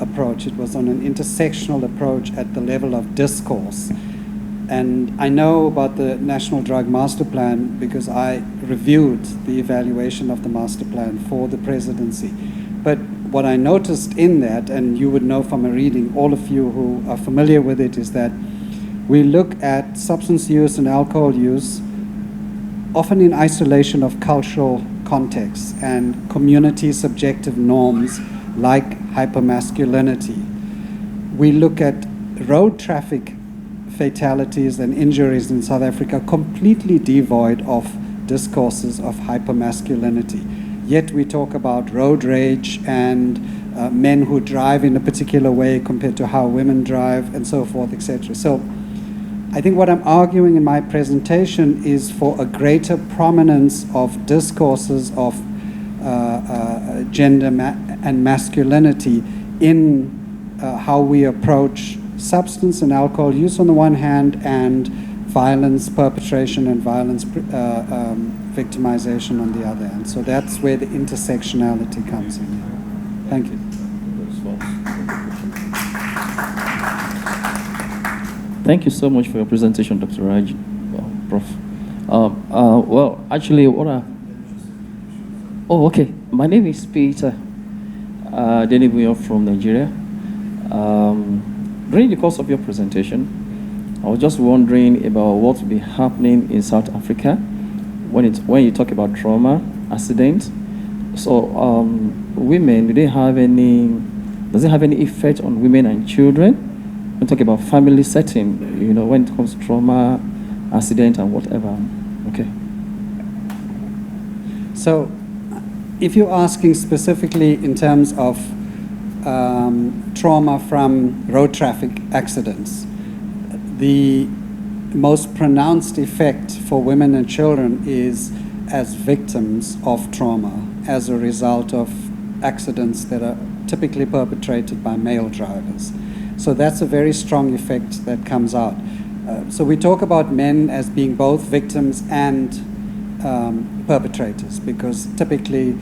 B: approach. It was on an intersectional approach at the level of discourse. And I know about the National Drug Master Plan because I reviewed the evaluation of the master plan for the presidency. But what I noticed in that, and you would know from a reading, all of you who are familiar with it, is that we look at substance use and alcohol use often in isolation of cultural contexts and community subjective norms like hypermasculinity. We look at road traffic fatalities and injuries in South Africa completely devoid of discourses of hypermasculinity. Yet we talk about road rage and men who drive in a particular way compared to how women drive and so forth, etc. So I think what I'm arguing in my presentation is for a greater prominence of discourses of gender and masculinity in how we approach substance and alcohol use on the one hand and violence perpetration and violence victimization on the other hand. So that's where the intersectionality comes in. Thank you.
F: Thank you so much for your presentation, Dr. Rajen, Prof. Well, actually, oh, okay. My name is Peter Denibuyo from Nigeria. During the course of your presentation, I was just wondering about what will be happening in South Africa when you talk about trauma, accident. So, women, does it have any effect on women and children? We talk about family setting, when it comes to trauma, accident, and whatever. Okay.
B: So, if you're asking specifically in terms of trauma from road traffic accidents, the most pronounced effect for women and children is as victims of trauma as a result of accidents that are typically perpetrated by male drivers. So that's a very strong effect that comes out. So we talk about men as being both victims and perpetrators because typically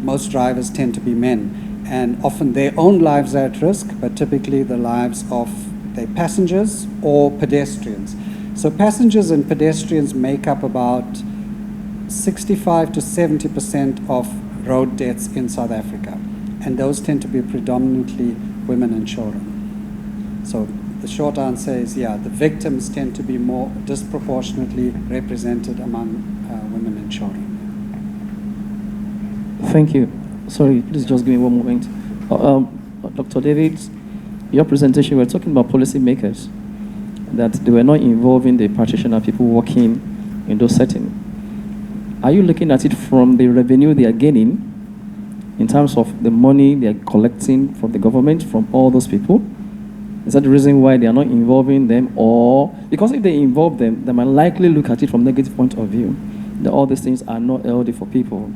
B: most drivers tend to be men. And often their own lives are at risk, but typically the lives of their passengers or pedestrians. So passengers and pedestrians make up about 65 to 70% of road deaths in South Africa. And those tend to be predominantly women and children. So the short answer is, yeah, the victims tend to be more disproportionately represented among women and children.
F: Thank you. Sorry, please just give me one moment. Dr. David, your presentation, we were talking about policymakers, that they were not involving the practitioner, people working in those settings. Are you looking at it from the revenue they are gaining in terms of the money they are collecting from the government, from all those people? Is that the reason why they are not involving them? Or because if they involve them, they might likely look at it from a negative point of view, that all these things are not healthy for people.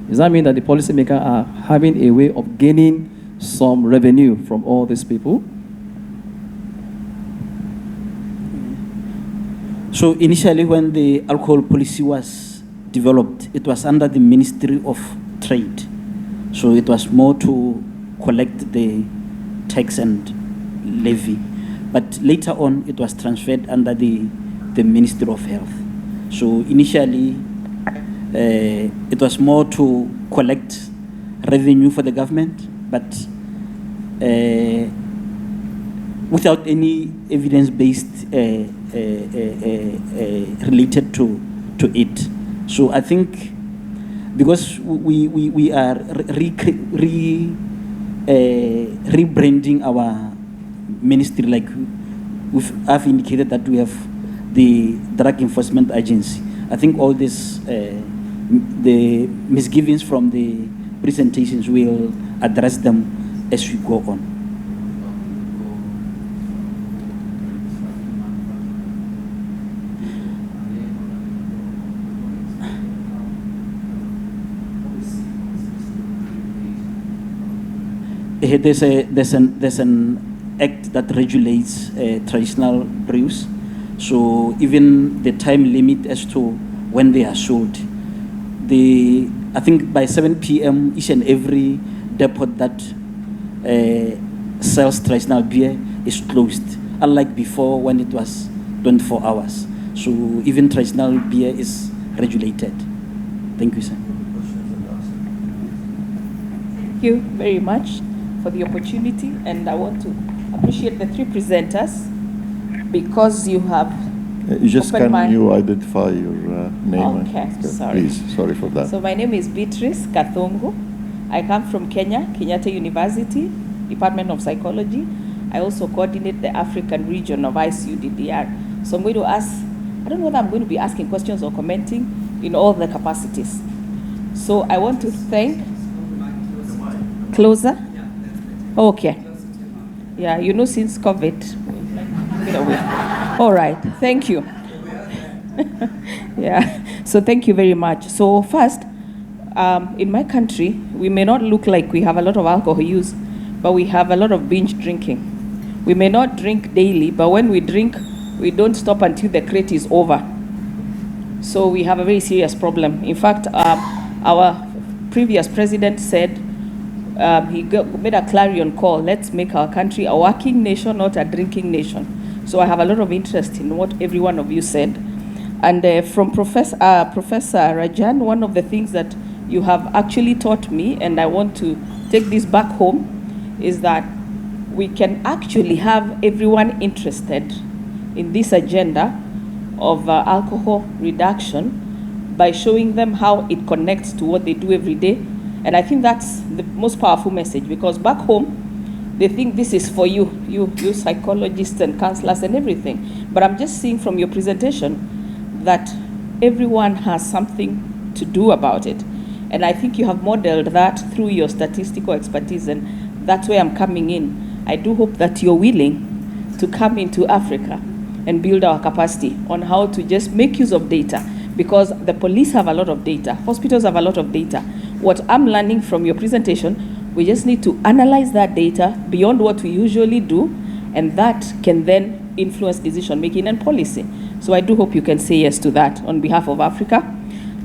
F: Does that mean that the policymakers are having a way of gaining some revenue from all these people?
C: So initially when the alcohol policy was developed, it was under the Ministry of Trade. So it was more to collect the tax and levy. But later on, it was transferred under the Ministry of Health. So initially, it was more to collect revenue for the government, but without any evidence-based related to it. So I think because we are rebranding our ministry, like I've indicated that we have the Drug Enforcement Agency. I think all this, the misgivings from the presentations, will address them as we go on. There's an act that regulates traditional brews. So even the time limit as to when they are sold, I think by 7 p.m. each and every depot that sells traditional beer is closed, unlike before when it was 24 hours. So even traditional beer is regulated. Thank you, sir.
G: Thank you very much for the opportunity, and I want to appreciate the three presenters because you have
A: Can you identify your name?
G: Okay, sorry.
A: Please, sorry for that.
G: So my name is Beatrice Kathongo. I come from Kenya, Kenyatta University, Department of Psychology. I also coordinate the African region of ICUDDR. So I'm going to ask, I don't know whether I'm going to be asking questions or commenting in all the capacities. So I want to thank, closer? Okay. Yeah, you know, since COVID. All right, thank you. Yeah, so thank you very much. So first, in my country, we may not look like we have a lot of alcohol use, but we have a lot of binge drinking. We may not drink daily, but when we drink, we don't stop until the crate is over. So we have a very serious problem. In fact, our previous president said, he made a clarion call, let's make our country a working nation, not a drinking nation. So I have a lot of interest in what every one of you said. And from Professor Rajen, one of the things that you have actually taught me, and I want to take this back home, is that we can actually have everyone interested in this agenda of alcohol reduction by showing them how it connects to what they do every day. And I think that's the most powerful message, because back home, they think this is for you psychologists and counselors and everything. But I'm just seeing from your presentation that everyone has something to do about it. And I think you have modeled that through your statistical expertise, and that's where I'm coming in. I do hope that you're willing to come into Africa and build our capacity on how to just make use of data, because the police have a lot of data, hospitals have a lot of data. What I'm learning from your presentation, we just need to analyze that data beyond what we usually do, and that can then influence decision making and policy. So I do hope you can say yes to that on behalf of Africa.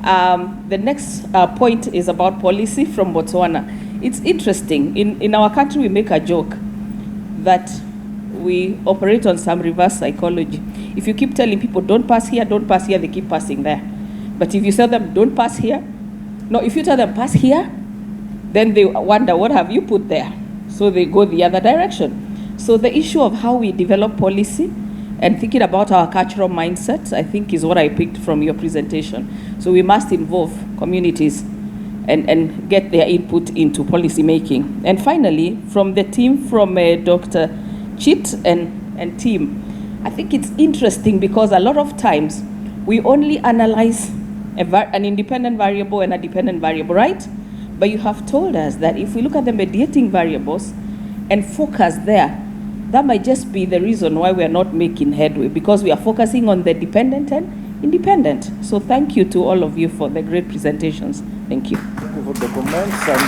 G: The next point is about policy from Botswana. It's interesting. In our country, we make a joke that we operate on some reverse psychology. If you keep telling people, don't pass here, they keep passing there. But if you tell them, don't pass here, no, if you tell them, pass here, then they wonder, what have you put there? So they go the other direction. So the issue of how we develop policy and thinking about our cultural mindsets, I think, is what I picked from your presentation. So we must involve communities and get their input into policy making. And finally, from the team, from Dr. Chit and team, I think it's interesting because a lot of times we only analyze an independent variable and a dependent variable, right? But you have told us that if we look at the mediating variables and focus there, that might just be the reason why we are not making headway, because we are focusing on the dependent and independent. So thank you to all of you for the great presentations. Thank you.
A: Thank you for the comments, and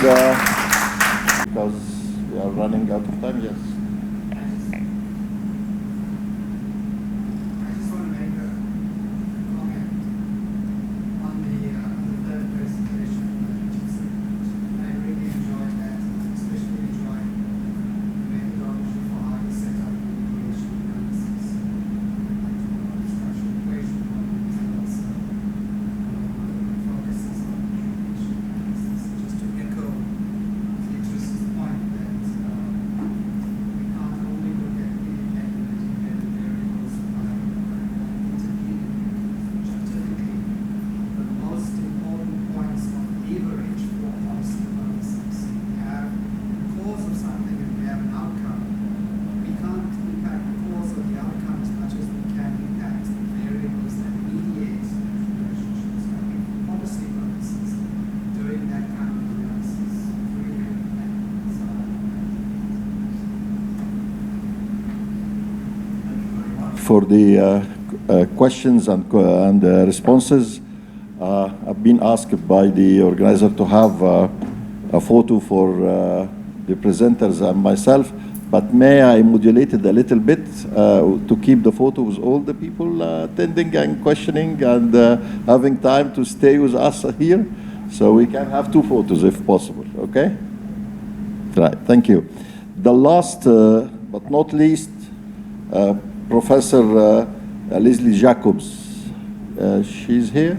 A: because we are running out of time, yes.
H: I just want to make a comment on the third presentation. I really enjoyed that, especially enjoyed the methodology for how you set up the equation analysis, like the structural equation problems, and also focuses on the equation analysis. Just to echo Beatrice's point that we can't only look at independent variables by intervening, which are typically the most important points of leverage for most analysis. We have the cause of something and we have an outcome. We can't impact the cause or the outcome as much as we can impact the variables that mediate relationships. I think for policy purposes, doing that kind of analysis is really important. So, thank you very much.
A: For the questions and responses, I've been asked by the organizer to have a photo for the presenters and myself, but may I modulate it a little bit to keep the photo with all the people attending and questioning and having time to stay with us here, so we can have two photos if possible, okay? Right, thank you. The last but not least, Professor Leslie Jacobs. She's here?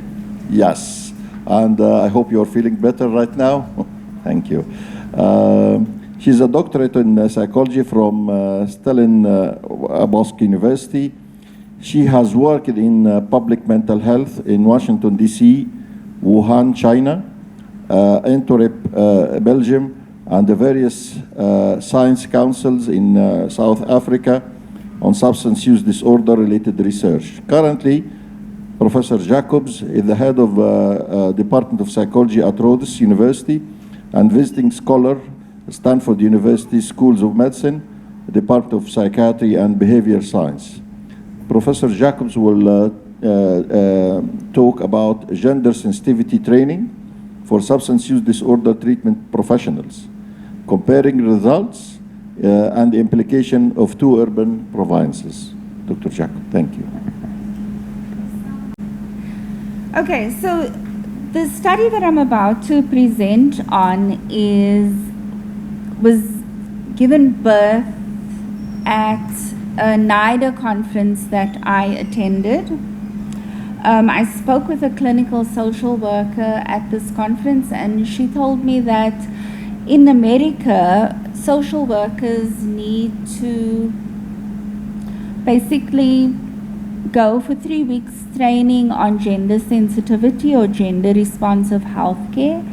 A: Yes. And I hope you're feeling better right now. Thank you. She's a doctorate in psychology from Stellenbosch University. She has worked in public mental health in Washington, D.C., Wuhan, China, Antwerp, Belgium, and the various science councils in South Africa on substance use disorder-related research. Currently, Professor Jacobs is the head of Department of Psychology at Rhodes University and visiting scholar, Stanford University Schools of Medicine, Department of Psychiatry and Behavior Science. Professor Jacobs will talk about gender sensitivity training for substance use disorder treatment professionals, comparing results and the implication of two urban provinces. Dr. Jacob, thank you.
I: Okay, so the study that I'm about to present on was given birth at a NIDA conference that I attended. I spoke with a clinical social worker at this conference, and she told me that in America, social workers need to basically go for 3 weeks training on gender sensitivity or gender responsive healthcare.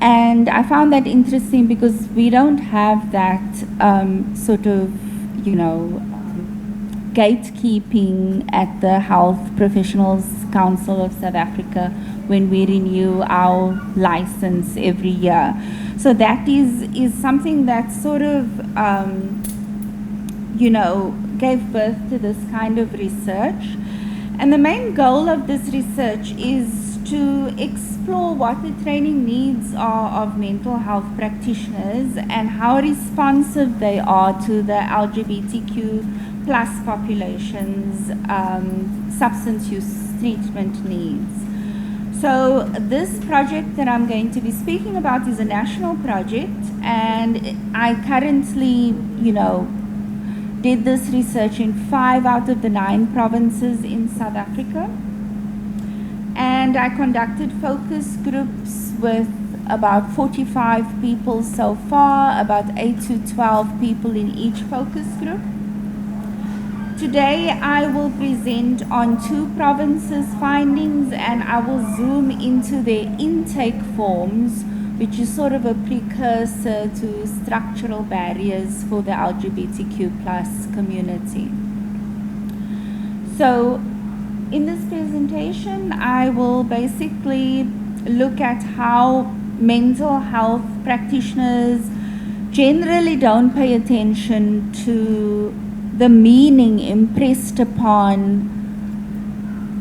I: And I found that interesting because we don't have that sort of, gatekeeping at the Health Professionals Council of South Africa when we renew our license every year. So that is something that sort of, gave birth to this kind of research. And the main goal of this research is to explore what the training needs are of mental health practitioners and how responsive they are to the LGBTQ plus population's substance use treatment needs. So this project that I'm going to be speaking about is a national project, and I currently, did this research in 5 out of the 9 provinces in South Africa. And I conducted focus groups with about 45 people so far, about 8 to 12 people in each focus group. Today I will present on 2 provinces' findings, and I will zoom into their intake forms, which is sort of a precursor to structural barriers for the LGBTQ plus community. So in this presentation, I will basically look at how mental health practitioners generally don't pay attention to the meaning impressed upon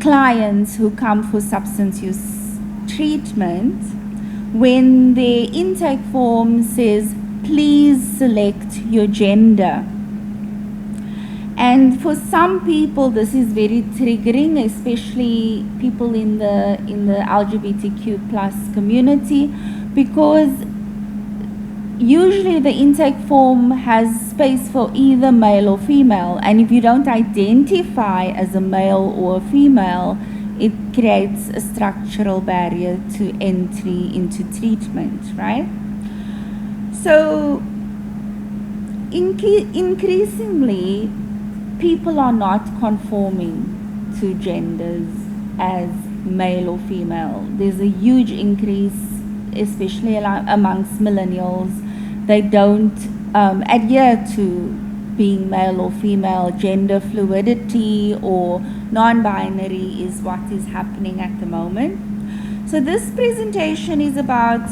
I: clients who come for substance use treatment when their intake form says, please select your gender. And for some people, this is very triggering, especially people in the LGBTQ plus community, because usually the intake form has space for either male or female, and if you don't identify as a male or a female, it creates a structural barrier to entry into treatment, right? So increasingly, people are not conforming to genders as male or female. There's a huge increase, especially amongst millennials. They don't adhere to being male or female. Gender fluidity or non-binary is what is happening at the moment. So this presentation is about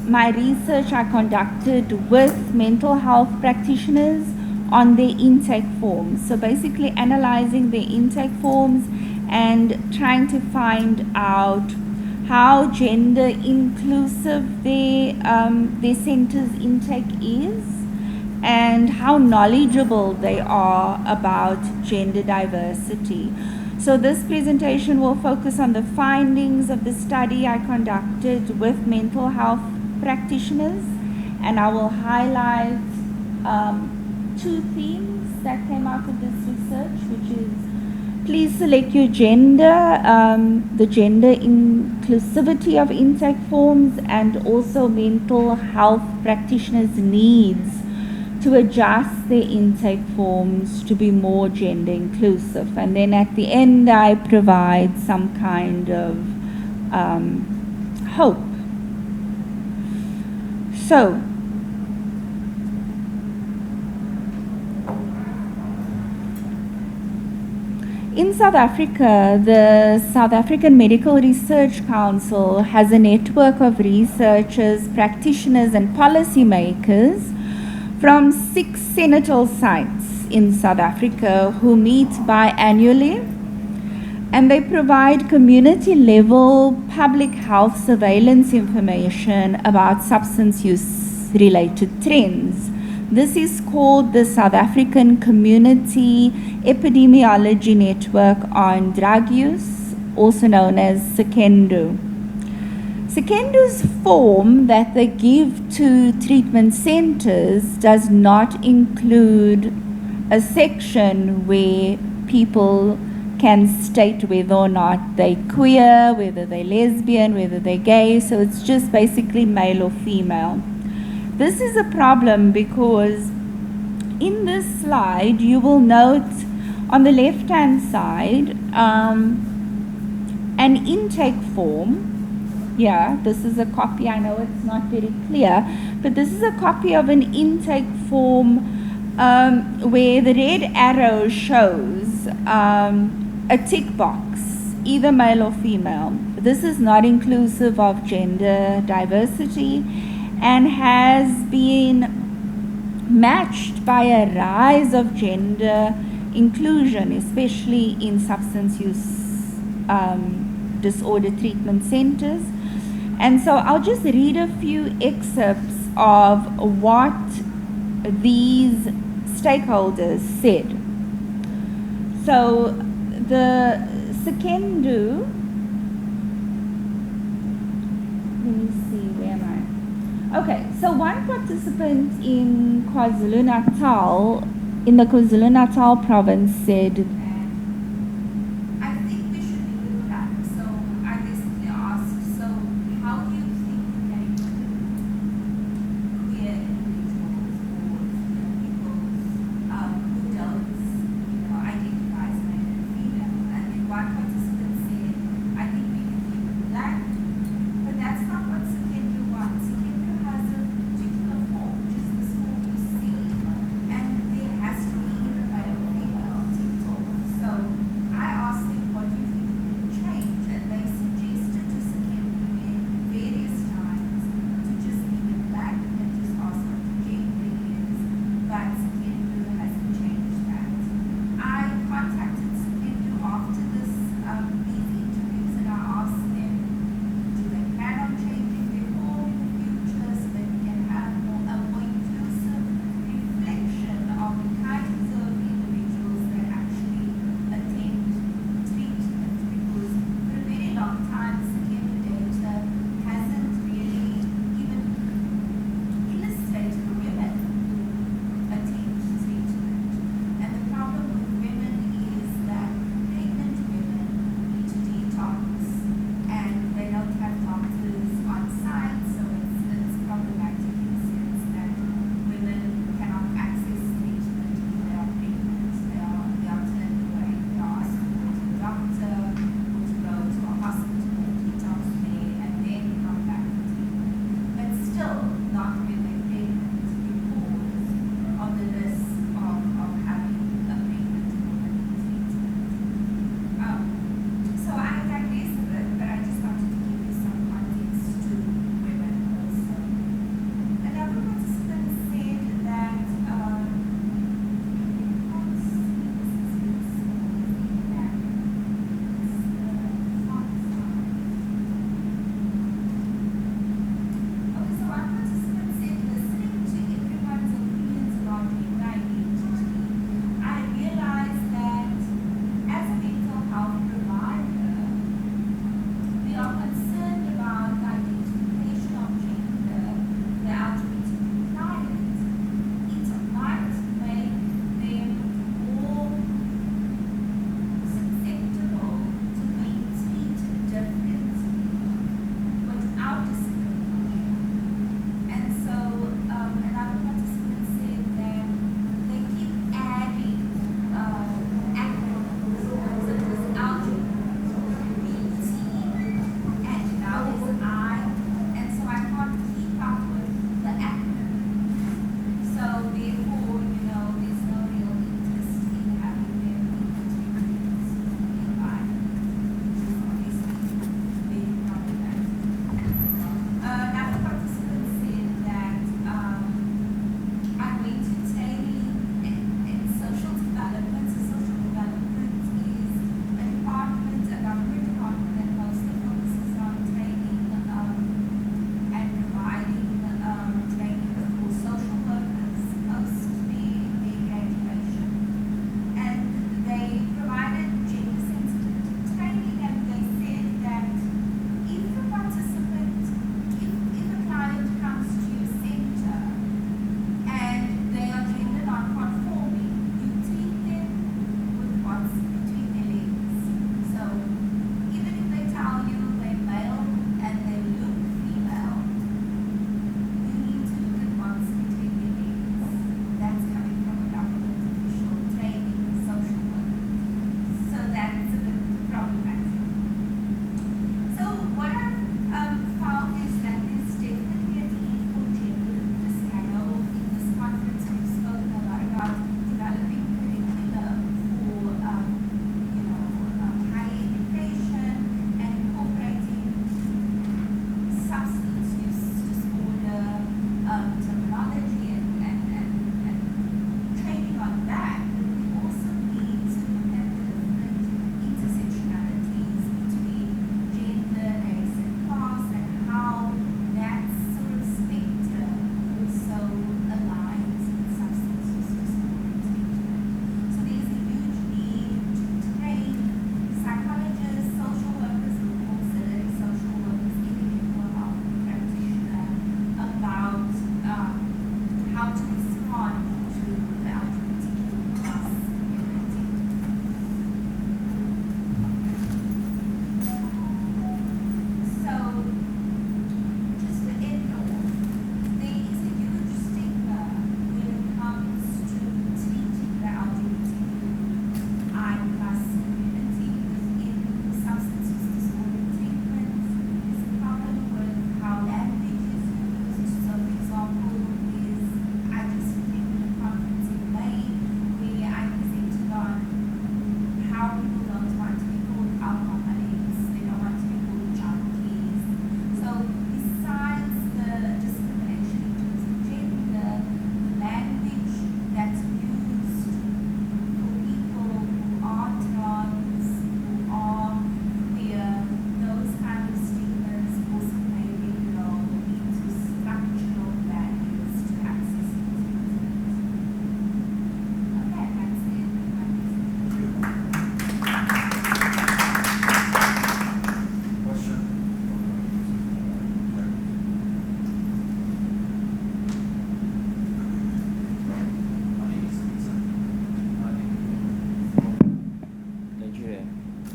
I: my research I conducted with mental health practitioners on their intake forms. So basically analyzing their intake forms and trying to find out how gender inclusive their center's intake is and how knowledgeable they are about gender diversity. So this presentation will focus on the findings of the study I conducted with mental health practitioners, and I will highlight two themes that came out of this research, which is please select your gender, the gender inclusivity of intake forms, and also mental health practitioners' needs to adjust their intake forms to be more gender inclusive. And then at the end, I provide some kind of hope. So, in South Africa, the South African Medical Research Council has a network of researchers, practitioners, and policymakers from 6 senatorial sites in South Africa who meet biannually, and they provide community-level public health surveillance information about substance use-related trends. This is called the South African Community Epidemiology Network on Drug Use, also known as SECENDU. SECENDU's form that they give to treatment centers does not include a section where people can state whether or not they're queer, whether they're lesbian, whether they're gay, so it's just basically male or female. This is a problem because in this slide you will note on the left-hand side an intake form. Yeah, this is a copy. I know it's not very clear, but this is a copy of an intake form where the red arrow shows a tick box, either male or female. This is not inclusive of gender diversity and has been matched by a rise of gender inclusion, especially in substance use disorder treatment centers. And so I'll just read a few excerpts of what these stakeholders said. So the SECENDU, let me see, where am I? Okay, so one participant in KwaZulu-Natal, in the KwaZulu-Natal province said,
J: I think we should do that. So I basically asked, so how do you think we can include queer individuals or people who don't identify as male and female? And then one participant said, I think we can keep it black, but that's not what SECENDU wants. SECENDU has a particular form, which is this form you see, and there has to be either male or female TikTok.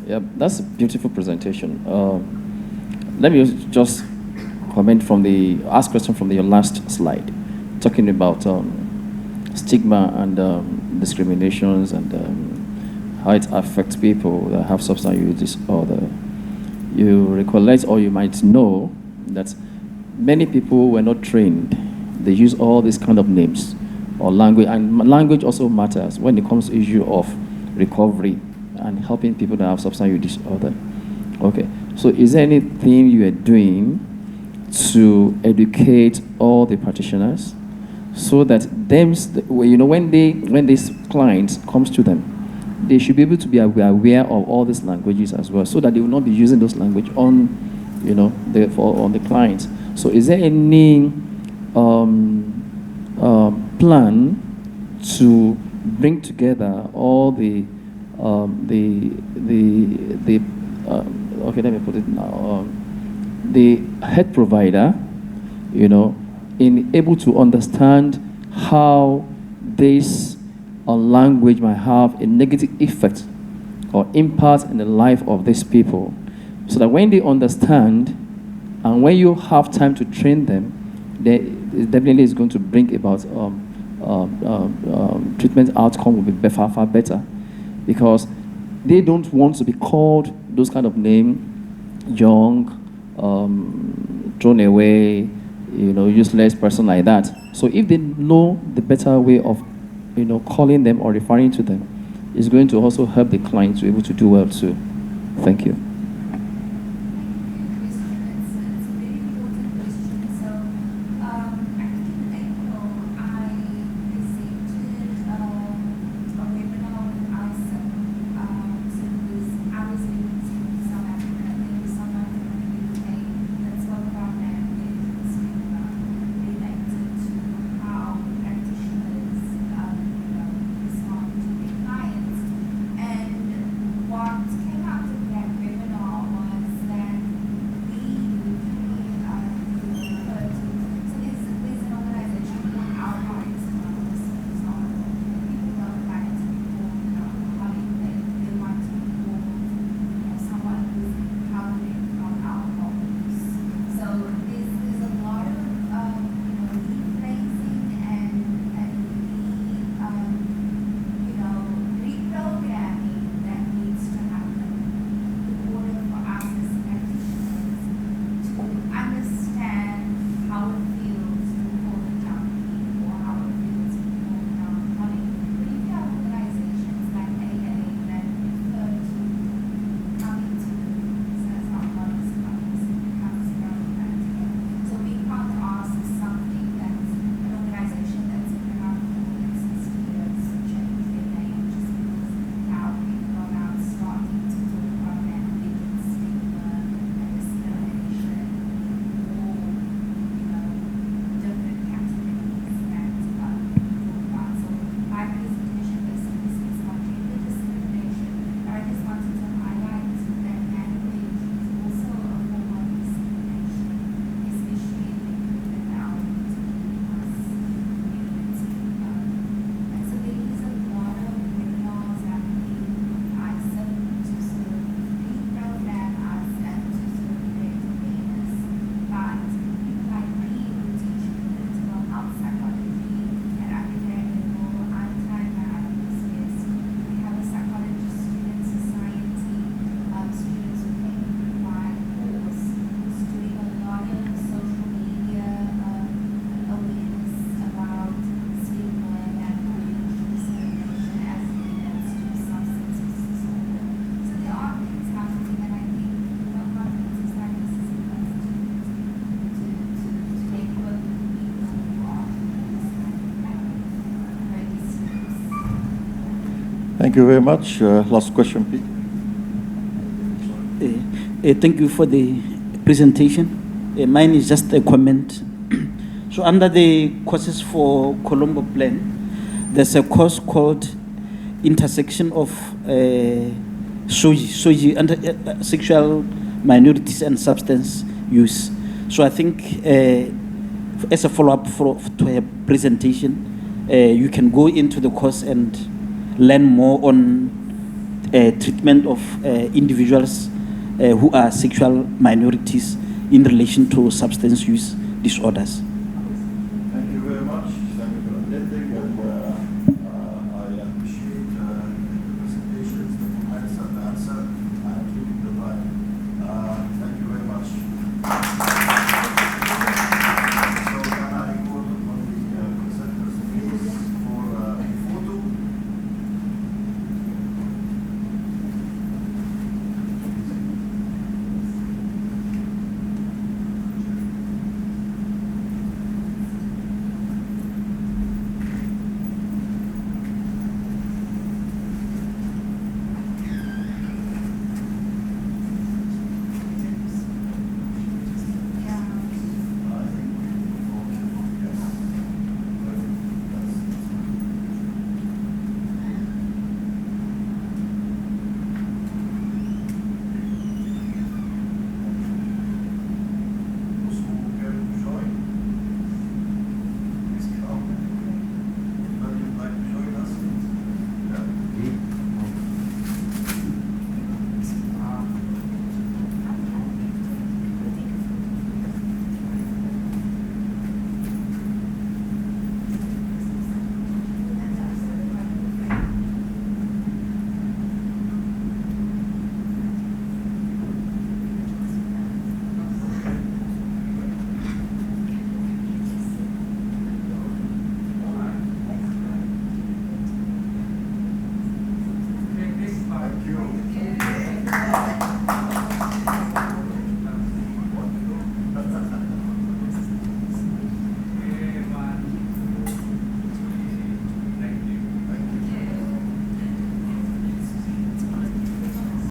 F: Yeah, that's a beautiful presentation. Let me just comment ask question from your last slide, talking about stigma and discriminations and how it affects people that have substance use disorder. You recollect, or you might know, that many people were not trained. They use all these kind of names or language, and language also matters when it comes to issue of recovery and helping people that have substance use disorder. Okay, so is there anything you are doing to educate all the practitioners so that them, when this client comes to them, they should be able to be aware of all these languages as well, so that they will not be using those language on, on the clients. So is there any plan to bring together all the okay, let me put it now, the health provider, in able to understand how this language might have a negative effect or impact in the life of these people, so that when they understand and when you have time to train them, it definitely is going to bring about treatment outcome will be far better, because they don't want to be called those kind of name, young, thrown away, useless person like that. So if they know the better way of, calling them or referring to them, it's going to also help the client to be able to do well too. Thank you.
A: Thank you very much. Last question, please.
C: Thank you for the presentation. Mine is just a comment. So under the courses for Colombo Plan, there's a course called Intersection of SOGI, Sexual Minorities and Substance Use. So I think as a follow-up to her presentation, you can go into the course and learn more on treatment of individuals who are sexual minorities in relation to substance use disorders.
A: Thank you very much. Thank you for attending.